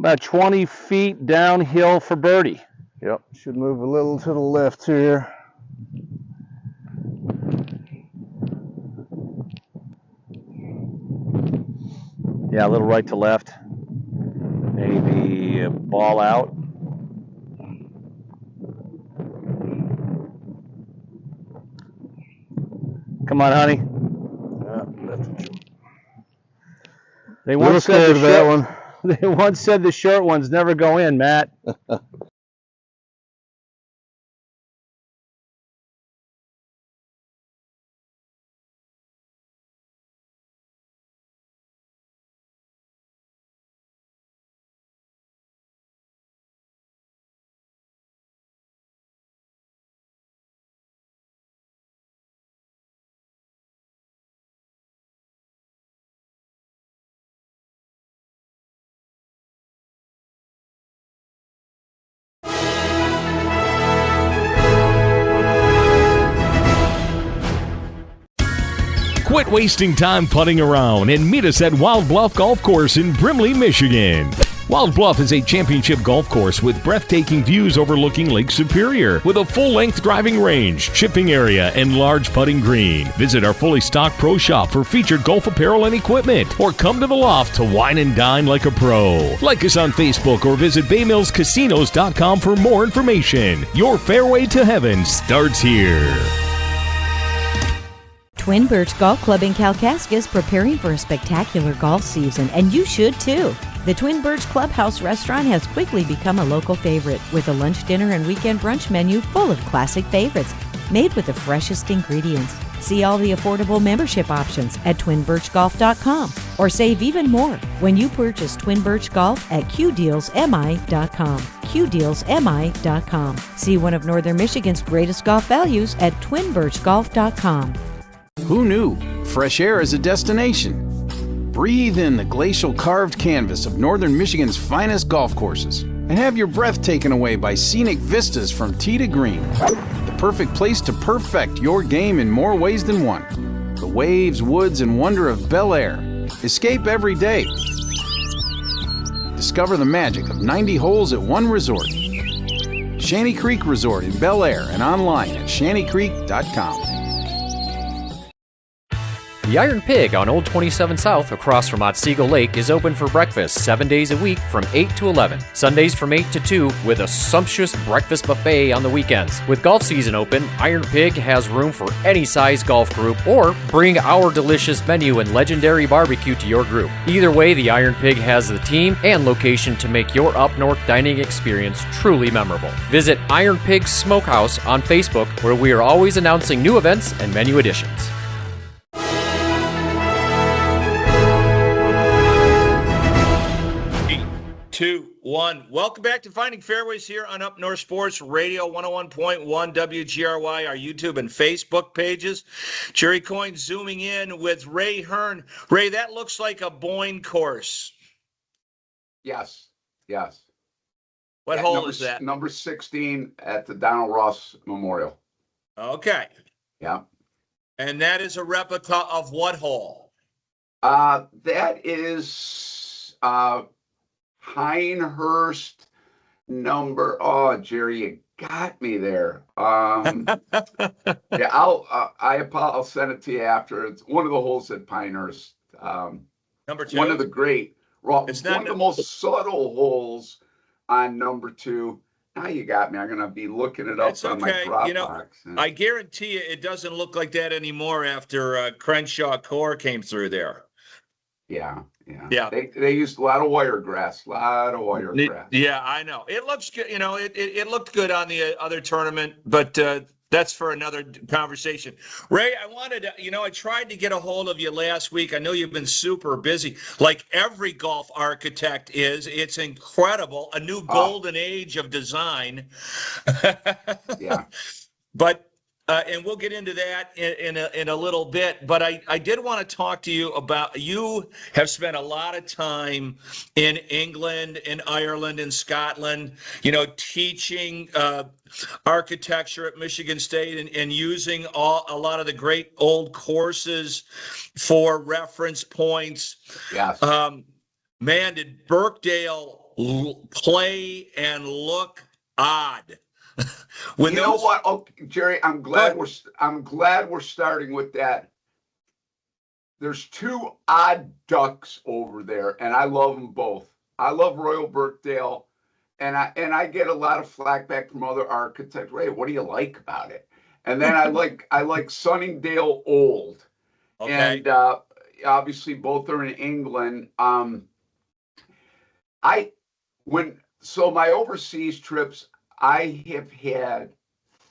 [SPEAKER 10] about 20 feet downhill for birdie.
[SPEAKER 11] Yep, should move a little to the left here.
[SPEAKER 10] Yeah, a little right to left. Maybe a ball out. Come on, honey. They once said the short ones never go in, Matt.
[SPEAKER 6] Quit wasting time putting around and meet us at Wild Bluff Golf Course in Brimley, Michigan. Wild Bluff is a championship golf course with breathtaking views overlooking Lake Superior, with a full-length driving range, chipping area, and large putting green. Visit our fully stocked pro shop for featured golf apparel and equipment, or come to the loft to wine and dine like a pro. Like us on Facebook or visit baymillscasinos.com for more information. Your fairway to heaven starts here.
[SPEAKER 7] Twin Birch Golf Club in Kalkaska is preparing for a spectacular golf season, and you should too. The Twin Birch Clubhouse restaurant has quickly become a local favorite, with a lunch, dinner, and weekend brunch menu full of classic favorites, made with the freshest ingredients. See all the affordable membership options at twinbirchgolf.com, or save even more when you purchase Twin Birch Golf at qdealsmi.com. qdealsmi.com. See one of Northern Michigan's greatest golf values at twinbirchgolf.com.
[SPEAKER 5] Who knew? Fresh air is a destination. Breathe in the glacial carved canvas of Northern Michigan's finest golf courses and have your breath taken away by scenic vistas from tee to green. The perfect place to perfect your game in more ways than one. The waves, woods, and wonder of Bel Air. Escape every day. Discover the magic of 90 holes at one resort. Shanty Creek Resort in Bel Air and online at shantycreek.com.
[SPEAKER 12] The Iron Pig on Old 27 South across from Otsego Lake is open for breakfast 7 days a week from 8 to 11. Sundays from 8 to 2 with a sumptuous breakfast buffet on the weekends. With golf season open, Iron Pig has room for any size golf group, or bring our delicious menu and legendary barbecue to your group. Either way, the Iron Pig has the team and location to make your up north dining experience truly memorable. Visit Iron Pig Smokehouse on Facebook, where we are always announcing new events and menu additions.
[SPEAKER 1] 2, 1. Welcome back to Finding Fairways here on Up North Sports Radio 101.1 WGRY, our YouTube and Facebook pages. Jerry Coyne zooming in with Ray Hearn. Ray, that looks like a Boyne course.
[SPEAKER 13] Yes.
[SPEAKER 1] What hole is that?
[SPEAKER 13] Number 16 at the Donald Ross Memorial.
[SPEAKER 1] Okay.
[SPEAKER 13] Yeah.
[SPEAKER 1] And that is a replica of what hole?
[SPEAKER 13] That is Pinehurst number. Oh, Jerry, you got me there. Yeah, I'll send it to you after. It's one of the holes at Pinehurst.
[SPEAKER 1] Number 2.
[SPEAKER 13] One of the great.
[SPEAKER 1] It's
[SPEAKER 13] one of the most subtle holes on number 2. Now you got me. I'm going to be looking it up on my Dropbox.
[SPEAKER 1] I guarantee you it doesn't look like that anymore after Crenshaw Core came through there.
[SPEAKER 13] Yeah. They used a lot of wiregrass.
[SPEAKER 1] Yeah, I know. It looks good. It looked good on the other tournament, but that's for another conversation. Ray, I wanted to, I tried to get a hold of you last week. I know you've been super busy, like every golf architect is. It's incredible. A new golden age of design.
[SPEAKER 13] Yeah.
[SPEAKER 1] But and we'll get into that in a little bit. But I did want to talk to you about, you have spent a lot of time in England, in Ireland, in Scotland, teaching architecture at Michigan State and using a lot of the great old courses for reference points.
[SPEAKER 13] Yes.
[SPEAKER 1] Man, did Birkdale play and look odd.
[SPEAKER 13] What? Oh, Jerry, I'm glad we're starting with that. There's 2 odd ducks over there, and I love them both. I love Royal Birkdale, and I get a lot of flack back from other architects. Ray, what do you like about it? And then I like Sunningdale Old,
[SPEAKER 1] okay.
[SPEAKER 13] And obviously both are in England. So my overseas trips, I have had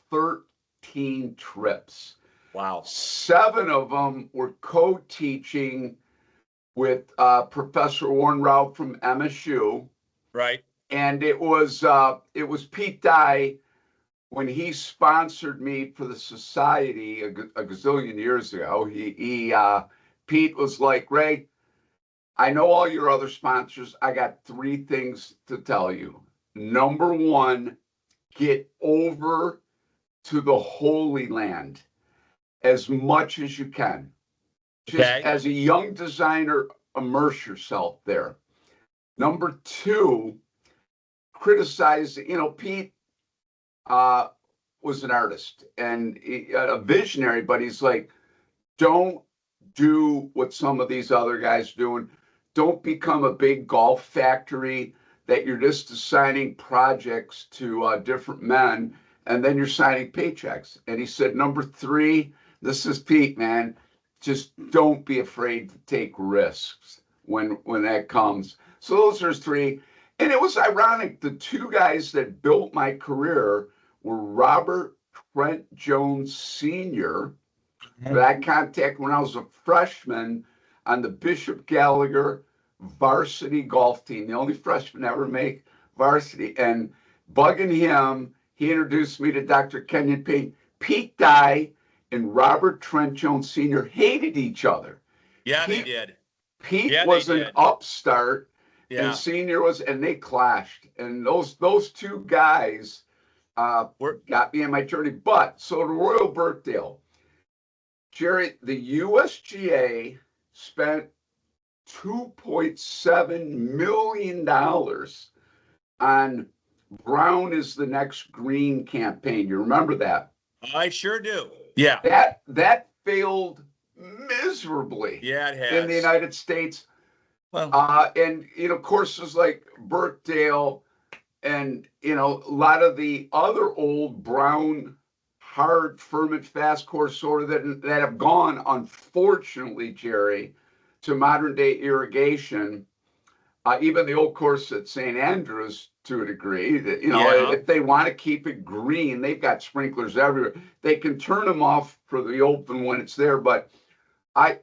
[SPEAKER 13] 13 trips.
[SPEAKER 1] Wow.
[SPEAKER 13] 7 of them were co-teaching with Professor Warren Rao from MSU.
[SPEAKER 1] Right.
[SPEAKER 13] And it was Pete Dye when he sponsored me for the society a gazillion years ago. Pete was like, Ray, I know all your other sponsors. I got 3 things to tell you. Number 1, get over to the Holy Land as much as you can. Just as a young designer, immerse yourself there. Number two, criticize, Pete was an artist and a visionary, but he's like, don't do what some of these other guys doing. Don't become a big golf factory that you're just assigning projects to different men, and then you're signing paychecks. And he said, number three, this is Pete, man, just don't be afraid to take risks when that comes. So those are his three. And it was ironic. The two guys that built my career were Robert Trent Jones Sr., that I contacted when I was a freshman on the Bishop Gallagher varsity golf team, the only freshman ever make varsity. And bugging him, he introduced me to Dr. Kenyon Payne. Pete Dye and Robert Trent Jones Sr. hated each other.
[SPEAKER 1] Yeah, they did.
[SPEAKER 13] Pete was an upstart, and Senior was, and they clashed. And those two guys got me on my journey. But so to Royal Birkdale, Jerry, the USGA spent $2.7 million on Brown is the Next Green campaign. You remember that?
[SPEAKER 1] I sure do. Yeah.
[SPEAKER 13] That failed miserably.
[SPEAKER 1] Yeah, it has.
[SPEAKER 13] In the United States.
[SPEAKER 1] Well,
[SPEAKER 13] and, courses like Birkdale and, a lot of the other old Brown hard ferment fast course sort of that have gone, unfortunately, Jerry, to modern day irrigation. Even the old course at St. Andrews, to a degree, that if they want to keep it green, they've got sprinklers everywhere. They can turn them off for the Open when it's there. But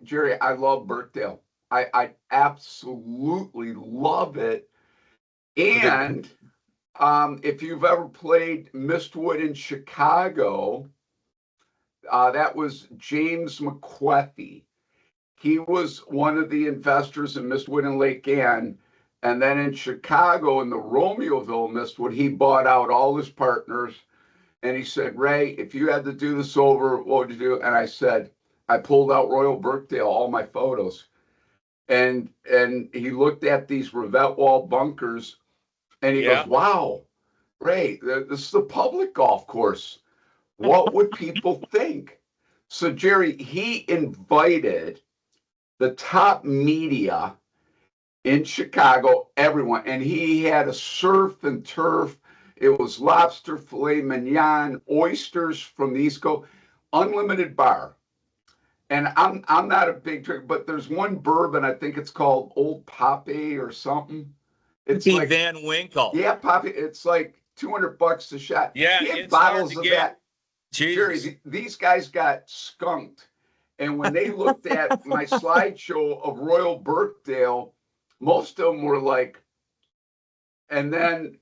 [SPEAKER 13] Jerry, I love Birkdale. I absolutely love it. And if you've ever played Mistwood in Chicago, that was James McQuethy. He was one of the investors in Mistwood and Lake Ann. And then in Chicago, in the Romeoville Mistwood, he bought out all his partners. And he said, Ray, if you had to do this over, what would you do? And I said, I pulled out Royal Birkdale, all my photos. And he looked at these Revette Wall bunkers, and he goes, wow, Ray, this is the public golf course. What would people think? So, Jerry, he invited the top media in Chicago, everyone, and he had a surf and turf. It was lobster, filet mignon, oysters from the East Coast, unlimited bar. And I'm not a big drinker, but there's one bourbon, I think it's called Old Poppy or something. It's like
[SPEAKER 1] Van Winkle.
[SPEAKER 13] Yeah, Poppy. It's like $200 a shot.
[SPEAKER 1] Yeah,
[SPEAKER 13] he had
[SPEAKER 1] it's
[SPEAKER 13] bottles
[SPEAKER 1] hard
[SPEAKER 13] of
[SPEAKER 1] to get.
[SPEAKER 13] that. Jerry, these guys got skunked. And when they looked at my slideshow of Royal Birkdale, most of them were like, and then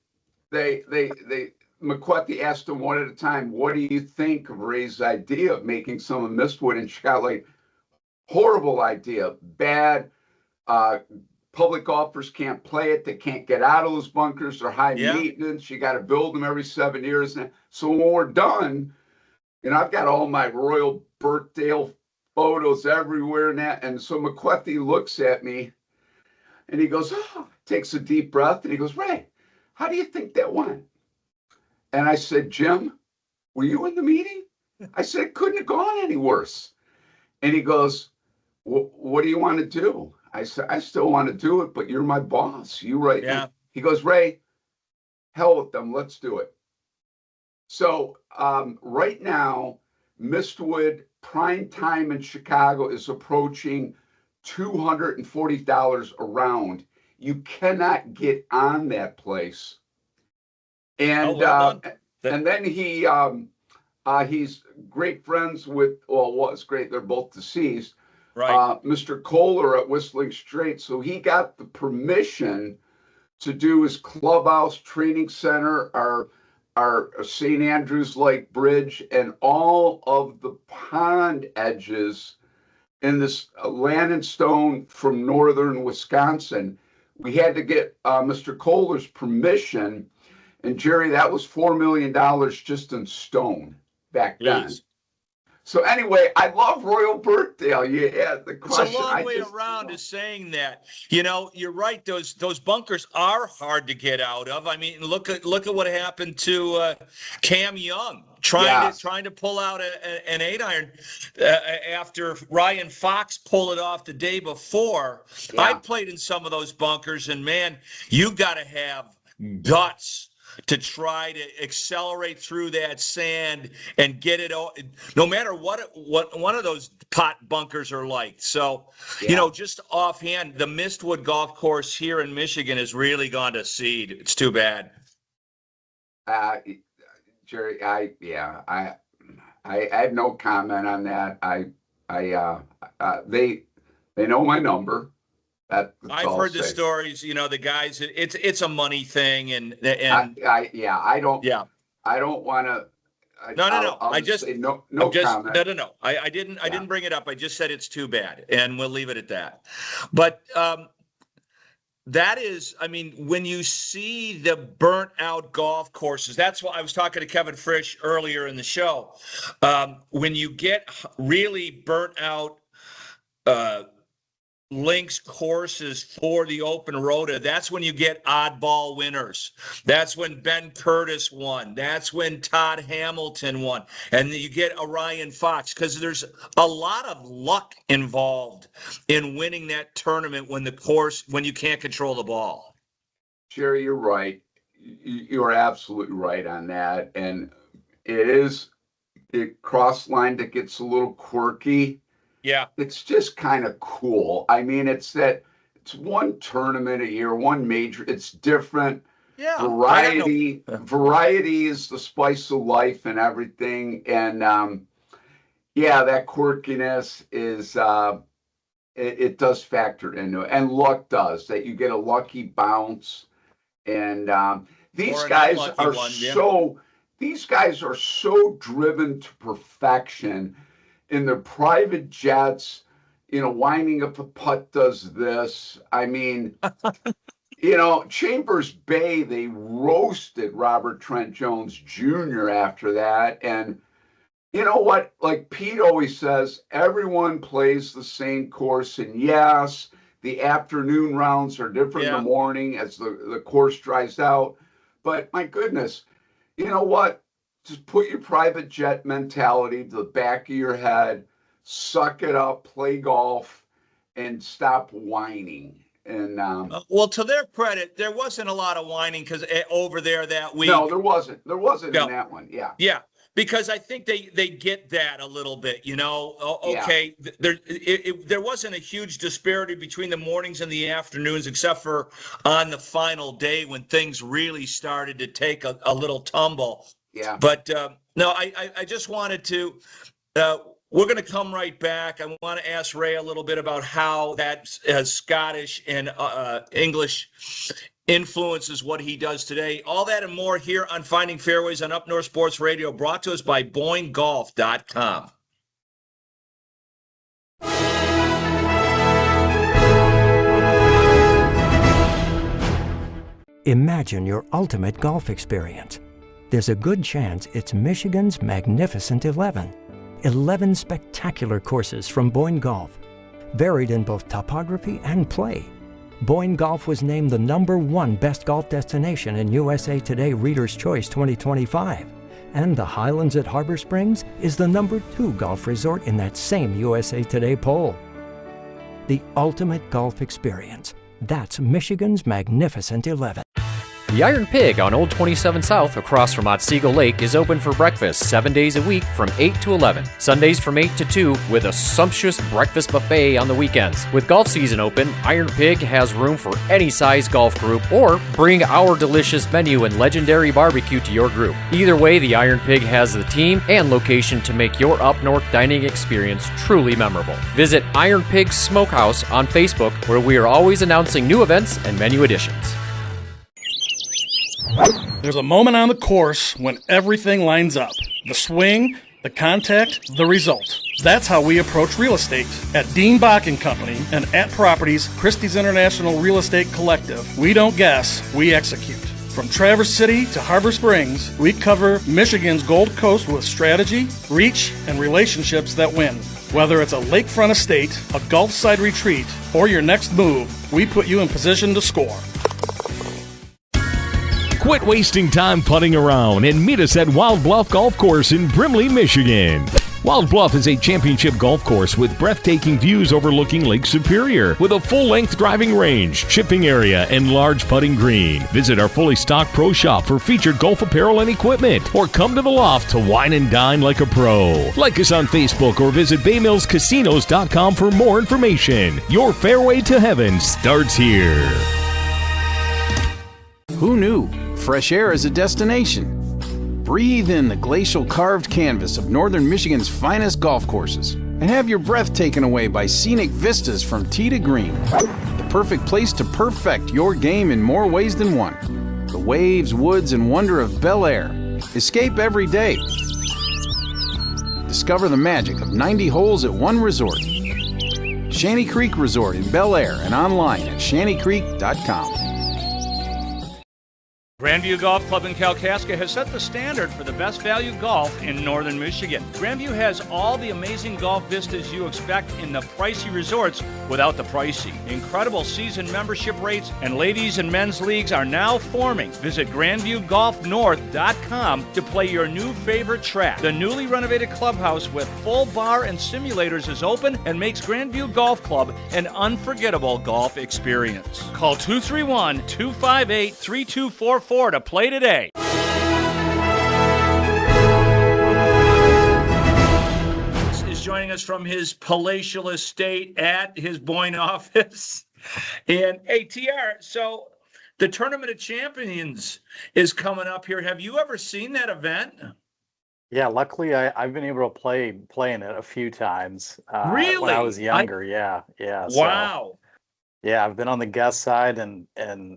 [SPEAKER 13] McQuethy asked them one at a time, what do you think of Ray's idea of making some of Mistwood in Chicago? Like, horrible idea, bad. Public golfers can't play it. They can't get out of those bunkers. They're high maintenance. You got to build them every 7 years. So when we're done, I've got all my Royal Birkdale photos everywhere and that. And so McQuethy looks at me and he goes, takes a deep breath. And he goes, Ray, how do you think that went? And I said, Jim, were you in the meeting? I said, it couldn't have gone any worse. And he goes, what do you want to do? I said, I still want to do it, but you're my boss. You right now. He goes, Ray, hell with them. Let's do it. So right now, Mistwood prime time in Chicago is approaching $240 a round. You cannot get on that place. And and then he's great friends with, was great. They're both deceased. Right. Mr. Kohler at Whistling Straits. So he got the permission to do his clubhouse, training center, our St. Andrews Lake Bridge, and all of the pond edges in this land and stone from northern Wisconsin. We had to get Mr. Kohler's permission. And Jerry, that was $4 million just in stone back then. So anyway, I love Royal Birkdale. You had the question.
[SPEAKER 1] It's a long way around to saying that. You know, you're right. Those bunkers are hard to get out of. I mean, look at what happened to Cam Young trying to pull out an 8-iron after Ryan Fox pulled it off the day before.
[SPEAKER 13] Yeah.
[SPEAKER 1] I played in some of those bunkers, and man, you got to have guts to try to accelerate through that sand and get it, no matter what one of those pot bunkers are like. So, you know, just offhand, the Mistwood Golf Course here in Michigan has really gone to seed. It's too bad.
[SPEAKER 13] Jerry, I have no comment on that. They know my number.
[SPEAKER 1] I've heard the stories, you know, the guys, it's a money thing and
[SPEAKER 13] I don't want to.
[SPEAKER 1] No.
[SPEAKER 13] I
[SPEAKER 1] didn't bring it up. I just said it's too bad, and we'll leave it at that. But that is, I mean, when you see the burnt out golf courses, that's what I was talking to Kevin Frisch earlier in the show. When you get really burnt out links courses for the Open Rota, that's when you get oddball winners. That's when Ben Curtis won. That's when Todd Hamilton won. And you get Orion Fox, because there's a lot of luck involved in winning that tournament when you can't control the ball.
[SPEAKER 13] Jerry, you're right. You're absolutely right on that. And it cross line that gets a little quirky.
[SPEAKER 1] Yeah,
[SPEAKER 13] it's just kind of cool. I mean, it's one tournament a year, one major. It's different.
[SPEAKER 1] Yeah,
[SPEAKER 13] variety is the spice of life and everything. And that quirkiness is it does factor into it, and luck does that. You get a lucky bounce, and these guys are so driven to perfection. In their private jets, you know, winding up a putt does this. I mean, you know, Chambers Bay, they roasted Robert Trent Jones Jr. after that. And you know what? Like Pete always says, everyone plays the same course. And yes, the afternoon rounds are different in the morning as the course dries out. But my goodness, you know what? Just put your private jet mentality to the back of your head, suck it up, play golf, and stop whining. And
[SPEAKER 1] well, to their credit, there wasn't a lot of whining because over there that week.
[SPEAKER 13] No, there wasn't. There wasn't in that one. Yeah.
[SPEAKER 1] Yeah, because I think they get that a little bit. You know, okay, there wasn't a huge disparity between the mornings and the afternoons, except for on the final day when things really started to take a little tumble.
[SPEAKER 13] Yeah.
[SPEAKER 1] But no, I just wanted to, we're going to come right back. I want to ask Ray a little bit about how that Scottish and English influences what he does today. All that and more here on Finding Fairways on Up North Sports Radio, brought to us by BoyneGolf.com.
[SPEAKER 3] Imagine your ultimate golf experience. There's a good chance it's Michigan's Magnificent 11. 11 spectacular courses from Boyne Golf, varied in both topography and play. Boyne Golf was named the #1 best golf destination in USA Today Reader's Choice 2025. And the Highlands at Harbor Springs is the #2 golf resort in that same USA Today poll. The ultimate golf experience. That's Michigan's Magnificent 11.
[SPEAKER 12] The Iron Pig on Old 27 South across from Otsego Lake is open for breakfast 7 days a week from 8 to 11. Sundays from 8 to 2 with a sumptuous breakfast buffet on the weekends. With golf season open, Iron Pig has room for any size golf group, or bring our delicious menu and legendary barbecue to your group. Either way, the Iron Pig has the team and location to make your up north dining experience truly memorable. Visit Iron Pig Smokehouse on Facebook, where we are always announcing new events and menu additions.
[SPEAKER 4] There's a moment on the course when everything lines up. The swing, the contact, the result. That's how we approach real estate. At Dean Bach & Company and at Properties, Christie's International Real Estate Collective, we don't guess, we execute. From Traverse City to Harbor Springs, we cover Michigan's Gold Coast with strategy, reach, and relationships that win. Whether it's a lakefront estate, a Gulf side retreat, or your next move, we put you in position to score.
[SPEAKER 6] Quit wasting time putting around and meet us at Wild Bluff Golf Course in Brimley, Michigan. Wild Bluff is a championship golf course with breathtaking views overlooking Lake Superior, with a full-length driving range, chipping area, and large putting green. Visit our fully stocked pro shop for featured golf apparel and equipment, or come to the loft to wine and dine like a pro. Like us on Facebook or visit baymillscasinos.com for more information. Your fairway to heaven starts here.
[SPEAKER 5] Who knew? Fresh air is a destination. Breathe in the glacial carved canvas of northern Michigan's finest golf courses and have your breath taken away by scenic vistas from tee to green. The perfect place to perfect your game in more ways than one. The waves, woods, and wonder of Bel Air. Escape every day. Discover the magic of 90 holes at one resort. Shanty Creek Resort in Bel Air and online at shantycreek.com.
[SPEAKER 1] Grandview Golf Club in Kalkaska has set the standard for the best value golf in northern Michigan. Grandview has all the amazing golf vistas you expect in the pricey resorts without the pricey. Incredible season membership rates and ladies and men's leagues are now forming. Visit GrandviewGolfNorth.com to play your new favorite track. The newly renovated clubhouse with full bar and simulators is open and makes Grandview Golf Club an unforgettable golf experience. Call 231-258-3244 to play today. Is joining us from his palatial estate at his Boyne office. And hey, TR, so the Tournament of Champions is coming up here. Have you ever seen that event?
[SPEAKER 14] Yeah, luckily I've been able to play in it a few times.
[SPEAKER 1] Really?
[SPEAKER 14] When I was younger, yeah.
[SPEAKER 1] Wow.
[SPEAKER 14] So, yeah, I've been on the guest side and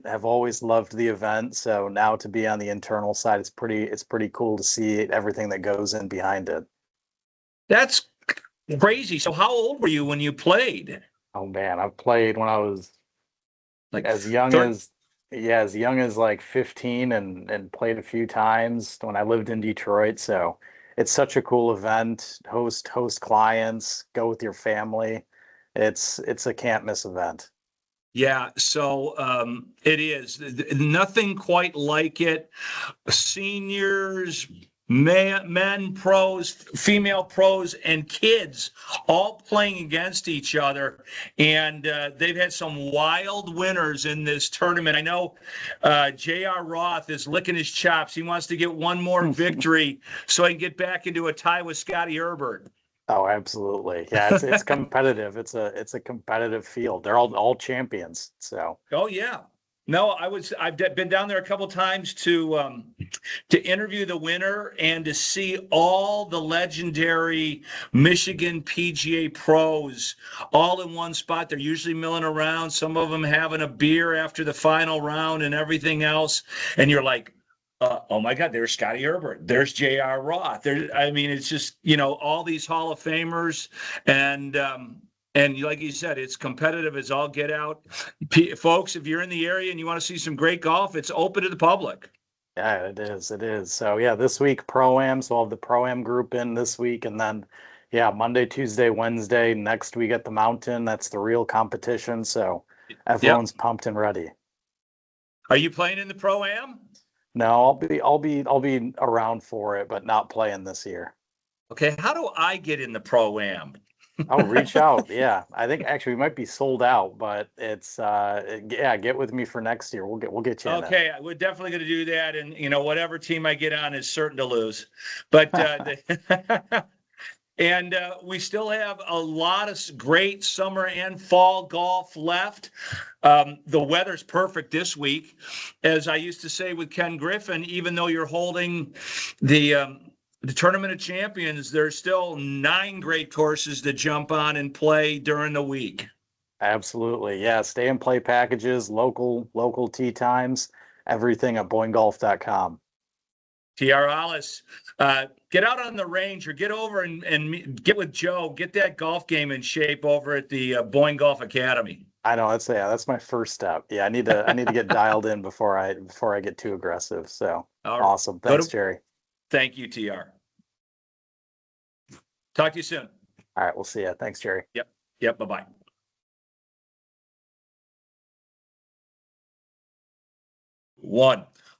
[SPEAKER 14] have always loved the event. So now to be on the internal side, it's pretty cool to see everything that goes in behind it.
[SPEAKER 1] That's crazy. So how old were you when you played?
[SPEAKER 14] Oh man, I've played when I was
[SPEAKER 1] like
[SPEAKER 14] as young as like 15 and played a few times when I lived in Detroit. So it's such a cool event. Host clients, go with your family. It's a can't miss event.
[SPEAKER 1] Yeah, so it is. Nothing quite like it. Seniors, men pros, female pros, and kids all playing against each other. And they've had some wild winners in this tournament. I know J.R. Roth is licking his chops. He wants to get one more victory so he can get back into a tie with Scotty Herbert.
[SPEAKER 14] Oh, absolutely. Yeah, it's competitive. It's a competitive field. They're all champions. So.
[SPEAKER 1] Oh yeah. No, I've been down there a couple times to interview the winner and to see all the legendary Michigan PGA pros all in one spot. They're usually milling around. Some of them having a beer after the final round and everything else. And you're like, oh my God, there's Scotty Herbert. There's J.R. Roth. It's just, all these Hall of Famers. And like you said, it's competitive as all get out. Folks, if you're in the area and you want to see some great golf, it's open to the public.
[SPEAKER 14] Yeah, it is. So yeah, this week Pro-Am. So I'll have the Pro-Am group in this week. And then, yeah, Monday, Tuesday, Wednesday, next week at the Mountain. That's the real competition. So everyone's pumped and ready.
[SPEAKER 1] Are you playing in the Pro-Am?
[SPEAKER 14] No, I'll be around for it, but not playing this year.
[SPEAKER 1] Okay, how do I get in the Pro-Am?
[SPEAKER 14] I'll reach out. Yeah, I think actually we might be sold out, but it's get with me for next year. We'll get you.
[SPEAKER 1] Okay, we're definitely going to do that, and whatever team I get on is certain to lose. But and we still have a lot of great summer and fall golf left. The weather's perfect this week. As I used to say with Ken Griffin, even though you're holding the Tournament of Champions, there's still 9 great courses to jump on and play during the week.
[SPEAKER 14] Absolutely. Yeah. Stay and play packages, local tee times, everything at BoyneGolf.com.
[SPEAKER 1] TR Hollis, get out on the range or get over and get with Joe. Get that golf game in shape over at the Boyne Golf Academy.
[SPEAKER 14] I know that's my first step. Yeah, I need to get dialed in before I get too aggressive. So awesome. Thanks, Jerry.
[SPEAKER 1] Thank you, TR. Talk to you soon.
[SPEAKER 14] All right, we'll see you. Thanks, Jerry.
[SPEAKER 1] Yep. Bye-bye.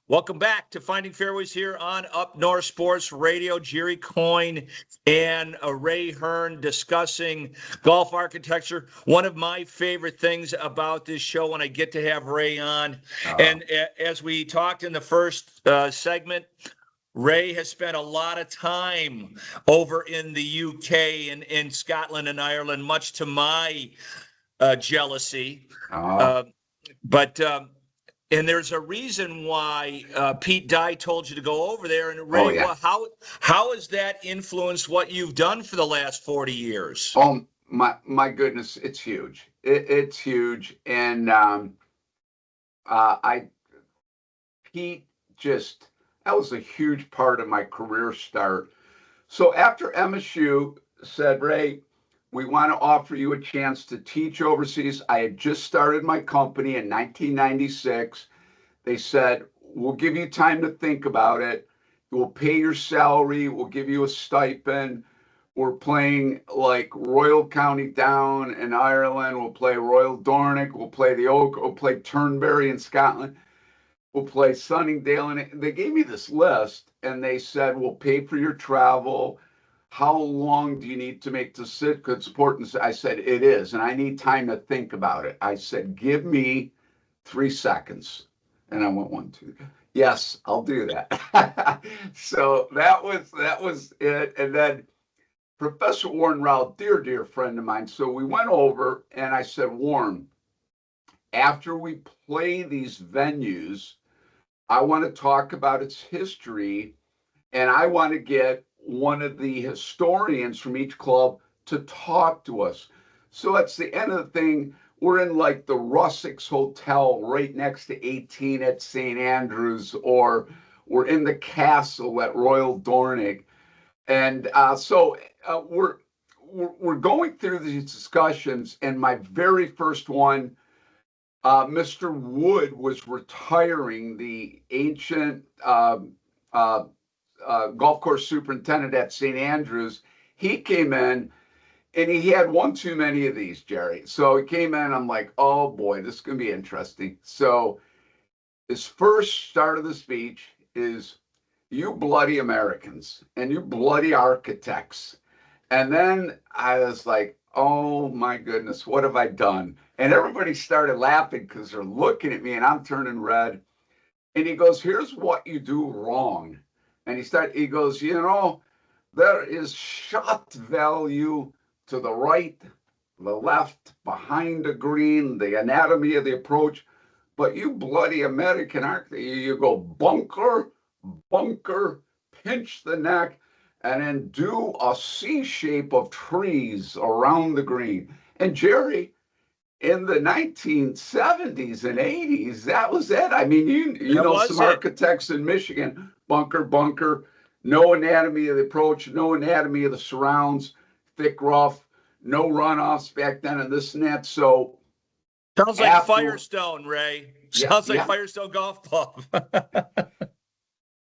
[SPEAKER 1] Welcome back to Finding Fairways here on Up North Sports Radio. Jerry Coyne and Ray Hearn discussing golf architecture. One of my favorite things about this show when I get to have Ray on, and as we talked in the first segment, Ray has spent a lot of time over in the UK and in Scotland and Ireland, much to my jealousy. And there's a reason why Pete Dye told you to go over there. And Ray, well, how has that influenced what you've done for the last 40 years?
[SPEAKER 13] Oh my goodness, it's huge. It's huge, and Pete just, that was a huge part of my career start. So after MSU said, Ray, we want to offer you a chance to teach overseas. I had just started my company in 1996. They said, we'll give you time to think about it. We'll pay your salary. We'll give you a stipend. We're playing like Royal County Down in Ireland. We'll play Royal Dornoch. We'll play the Oak. We'll play Turnberry in Scotland. We'll play Sunningdale. And they gave me this list, and they said, we'll pay for your travel. How long do you need to make to sit? Good sport. And I said, it is. And I need time to think about it. I said, give me 3 seconds. And I went 1, 2. Yes, I'll do that. So that was it. And then Professor Warren Rao, dear friend of mine. So we went over and I said, Warren, after we play these venues, I want to talk about its history, and I want to get one of the historians from each club to talk to us. So that's the end of the thing. We're in like the Russex Hotel right next to 18 at St. Andrews, or we're in the castle at Royal Dornoch. And so we're going through these discussions, and my very first one, Mr. Wood was retiring, the ancient golf course superintendent at St. Andrews. He came in, and he had one too many of these, Jerry. So he came in, I'm like, oh boy, this is going to be interesting. So his first start of the speech is, you bloody Americans and you bloody architects. And then I was like, oh my goodness, what have I done? And everybody started laughing because they're looking at me and I'm turning red. And he goes, here's what you do wrong. And he goes, you know, there is shot value to the right, the left, behind the green, the anatomy of the approach. But you bloody American architect, you go bunker, pinch the neck, and then do a C shape of trees around the green. And Jerry, in the 1970s and 80s, that was it. I mean, you know some architects in Michigan, bunker, no anatomy of the approach, no anatomy of the surrounds, thick rough, no runoffs back then and this and that. So
[SPEAKER 1] sounds like Firestone, Ray. Sounds like Firestone Golf Club.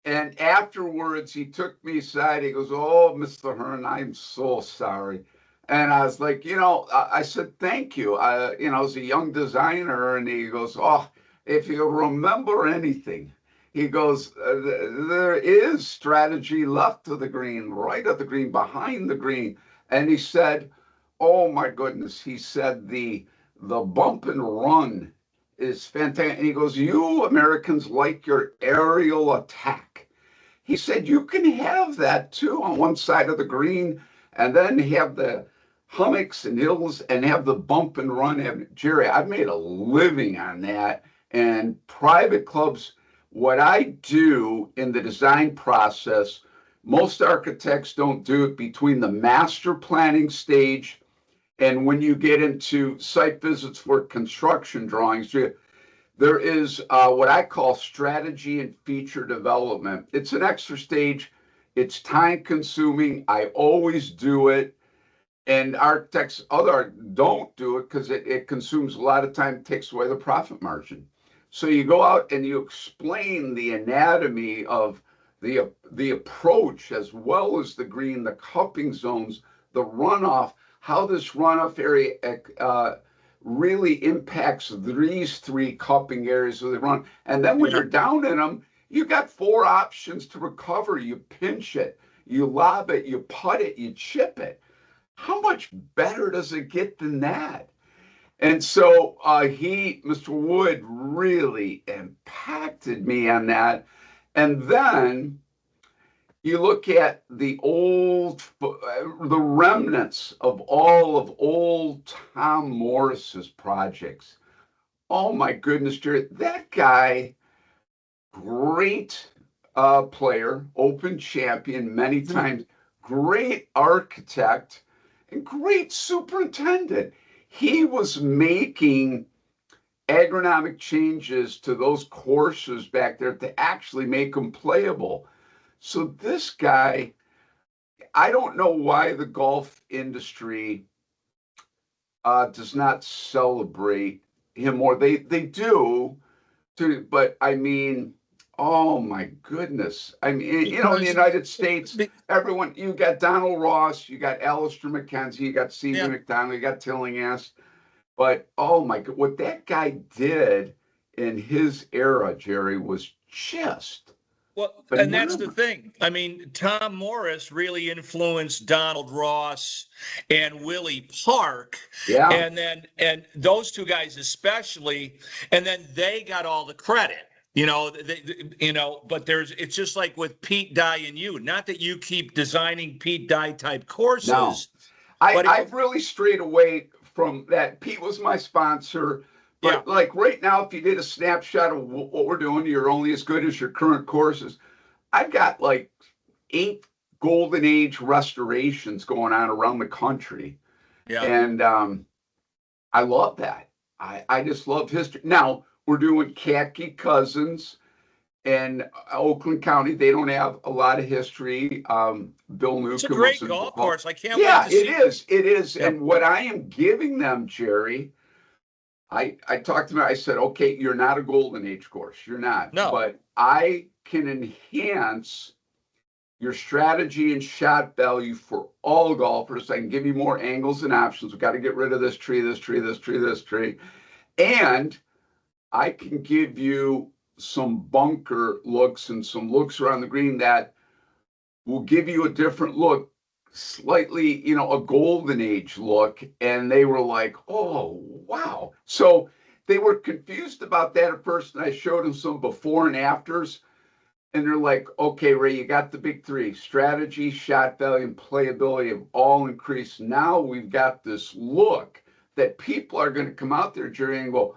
[SPEAKER 13] And afterwards, he took me aside. He goes, oh, Mr. Hearn, I'm so sorry. And I was like, you know, I said, thank you. You know, as a young designer, and he goes, oh, if you remember anything, he goes, there is strategy left of the green, right of the green, behind the green. And he said, oh my goodness, he said, the bump and run is fantastic. And he goes, you Americans like your aerial attack. He said, you can have that too on one side of the green, and then have the hummocks and hills and have the bump and run. Jerry, I've made a living on that. And private clubs, what I do in the design process, most architects don't do it between the master planning stage and when you get into site visits for construction drawings. There is what I call strategy and feature development. It's an extra stage. It's time consuming. I always do it. and architects don't do it because it consumes a lot of time, takes away the profit margin. So you go out and you explain the anatomy of the approach as well as the green, the cupping zones, the runoff, how this runoff area really impacts these three cupping areas of the run. And then when you're down in them, you got 4 options to recover. You pinch it, you lob it, you putt it, you chip it. How much better does it get than that? And so Mr. Wood really impacted me on that. And then you look at the remnants of all of old Tom Morris's projects. Oh my goodness, Jerry, that guy, great player, Open champion many times, great architect, and great superintendent. He was making agronomic changes to those courses back there to actually make them playable. So this guy, I don't know why the golf industry does not celebrate him more. They do, but I mean, oh my goodness. I mean, you know, in the United States, everyone, you got Donald Ross, you got Alistair McKenzie, you got Stephen McDonald, you got Tillinghast. But oh my God, what that guy did in his era, Jerry, was just phenomenal.
[SPEAKER 1] And that's the thing. I mean, Tom Morris really influenced Donald Ross and Willie Park.
[SPEAKER 13] Yeah.
[SPEAKER 1] And those two guys especially, and then they got all the credit. But it's just like with Pete Dye and you. Not that you keep designing Pete Dye type courses.
[SPEAKER 13] No. I've really strayed away from that. Pete was my sponsor. But like right now, if you did a snapshot of what we're doing, you're only as good as your current courses. I've got like 8 golden age restorations going on around the country. Yeah. And I love that. I just love history. Now, we're doing Catke Cousins and Oakland County. They don't have a lot of history. Bill Newcomb.
[SPEAKER 1] It's a great golf course. I can't
[SPEAKER 13] wait
[SPEAKER 1] to see
[SPEAKER 13] it. It is. Yeah. And what I am giving them, Jerry, I talked to them. I said, okay, you're not a golden age course. You're not.
[SPEAKER 1] No.
[SPEAKER 13] But I can enhance your strategy and shot value for all golfers. I can give you more angles and options. We've got to get rid of this tree, this tree, this tree, this tree. And I can give you some bunker looks and some looks around the green that will give you a different look, slightly, a golden age look. And they were like, oh, wow. So they were confused about that at first. And I showed them some before and afters. And they're like, okay, Ray, you got the big 3, strategy, shot value, and playability have all increased. Now we've got this look that people are going to come out there, Jerry, and go,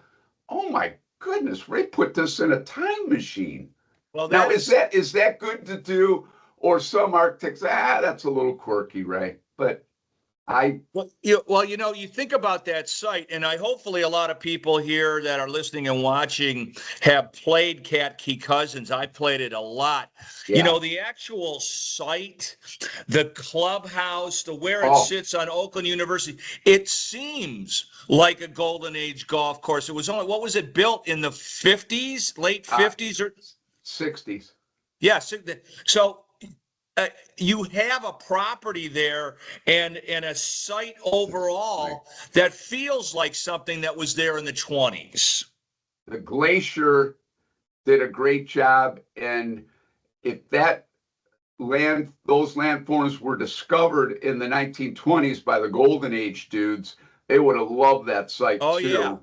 [SPEAKER 13] oh my goodness, Ray put this in a time machine. Well, now is that good to do? Or some architects, that's a little quirky, Ray. But
[SPEAKER 1] you think about that site, and hopefully a lot of people here that are listening and watching have played Catke Cousins. I played it a lot. Yeah. The actual site, the clubhouse, where it sits on Oakland University, it seems like a golden age golf course. It was only, what was it, built in the 50s, late 50s or
[SPEAKER 13] 60s?
[SPEAKER 1] Yeah. So you have a property there and a site overall that feels like something that was there in the 20s.
[SPEAKER 13] The Glacier did a great job, and if those landforms were discovered in the 1920s by the Golden Age dudes, they would have loved that site too. Yeah.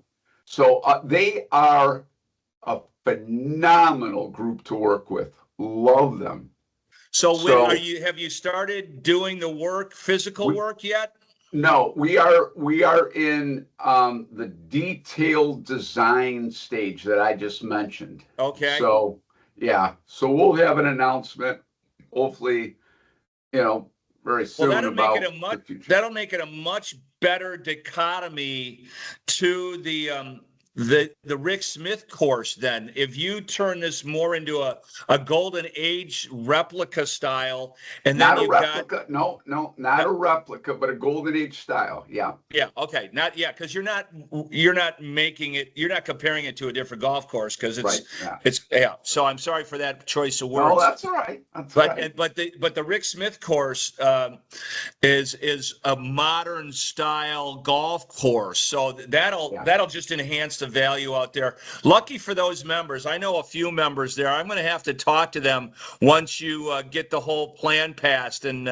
[SPEAKER 13] So they are a phenomenal group to work with. Love them.
[SPEAKER 1] So have you started doing the work, physical work yet?
[SPEAKER 13] No, we are in the detailed design stage that I just mentioned.
[SPEAKER 1] Okay.
[SPEAKER 13] So we'll have an announcement, hopefully, very soon.
[SPEAKER 1] Well, that'll make it a much better dichotomy to the the Rick Smith course then, if you turn this more into a golden age replica style, and then
[SPEAKER 13] Not a
[SPEAKER 1] you've
[SPEAKER 13] replica.
[SPEAKER 1] got
[SPEAKER 13] No, not a replica, but a golden age style. Yeah.
[SPEAKER 1] yeah, okay, because you're not making it, you're not comparing it to a different golf course because
[SPEAKER 13] Right.
[SPEAKER 1] it's So I'm sorry for that choice of words.
[SPEAKER 13] No, that's all right. That's all right.
[SPEAKER 1] But the Rick Smith course is a modern style golf course, so that'll just enhance the value out there. Lucky for those members, I know a few members there. I'm going to have to talk to them once you get the whole plan passed. And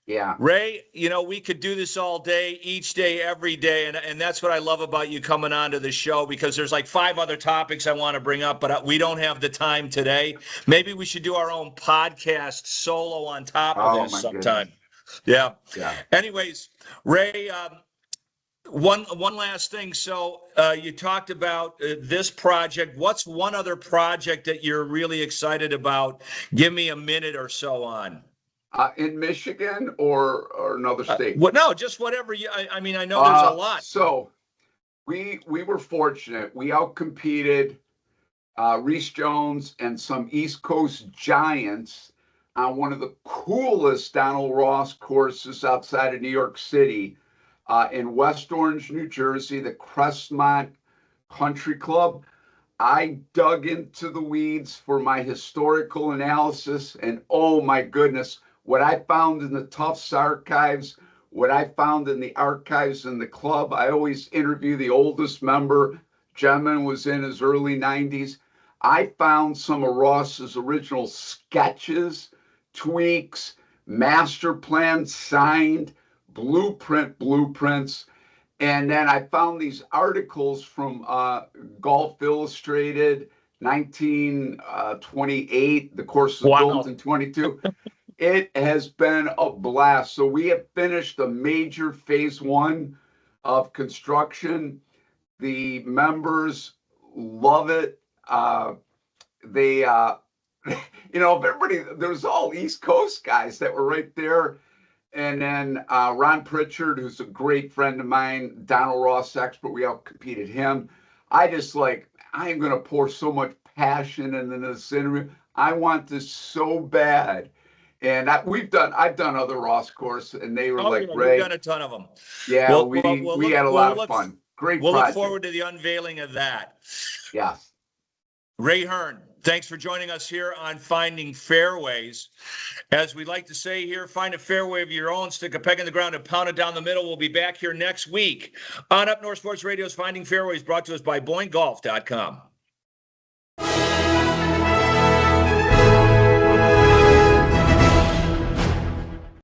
[SPEAKER 13] yeah.
[SPEAKER 1] Ray, we could do this all day, each day, every day. And that's what I love about you coming onto the show, because there's like 5 other topics I want to bring up, but we don't have the time today. Maybe we should do our own podcast solo on top of this sometime. Yeah. Anyways, Ray, one last thing. So you talked about this project. What's one other project that you're really excited about? Give me a minute or so on.
[SPEAKER 13] In Michigan or another state?
[SPEAKER 1] No, just whatever. I mean, I know there's a lot.
[SPEAKER 13] So we were fortunate. We outcompeted Reese Jones and some East Coast giants on one of the coolest Donald Ross courses outside of New York City, in West Orange, New Jersey, the Crestmont Country Club. I dug into the weeds for my historical analysis, and oh my goodness, what I found in the Tufts archives, what I found in the archives in the club. I always interview the oldest member. Gentleman was in his early 90s. I found some of Ross's original sketches, tweaks, master plans signed, blueprints. And then I found these articles from Golf Illustrated, 1928. The course was built in 22. It has been a blast. So we have finished a major phase 1 of construction. The members love it. They, everybody, there's all East Coast guys that were right there. And then Ron Pritchard, who's a great friend of mine, Donald Ross expert, we outcompeted him. I am going to pour so much passion into this interview. I want this so bad. And I've done other Ross course, and they were Ray.
[SPEAKER 1] We've done a ton of them.
[SPEAKER 13] Yeah, we had a lot of fun. Great project.
[SPEAKER 1] We'll look forward to the unveiling of that.
[SPEAKER 13] Yes.
[SPEAKER 1] Ray Hearn, thanks for joining us here on Finding Fairways. As we like to say here, find a fairway of your own, stick a peg in the ground, and pound it down the middle. We'll be back here next week on Up North Sports Radio's Finding Fairways, brought to us by BoyneGolf.com.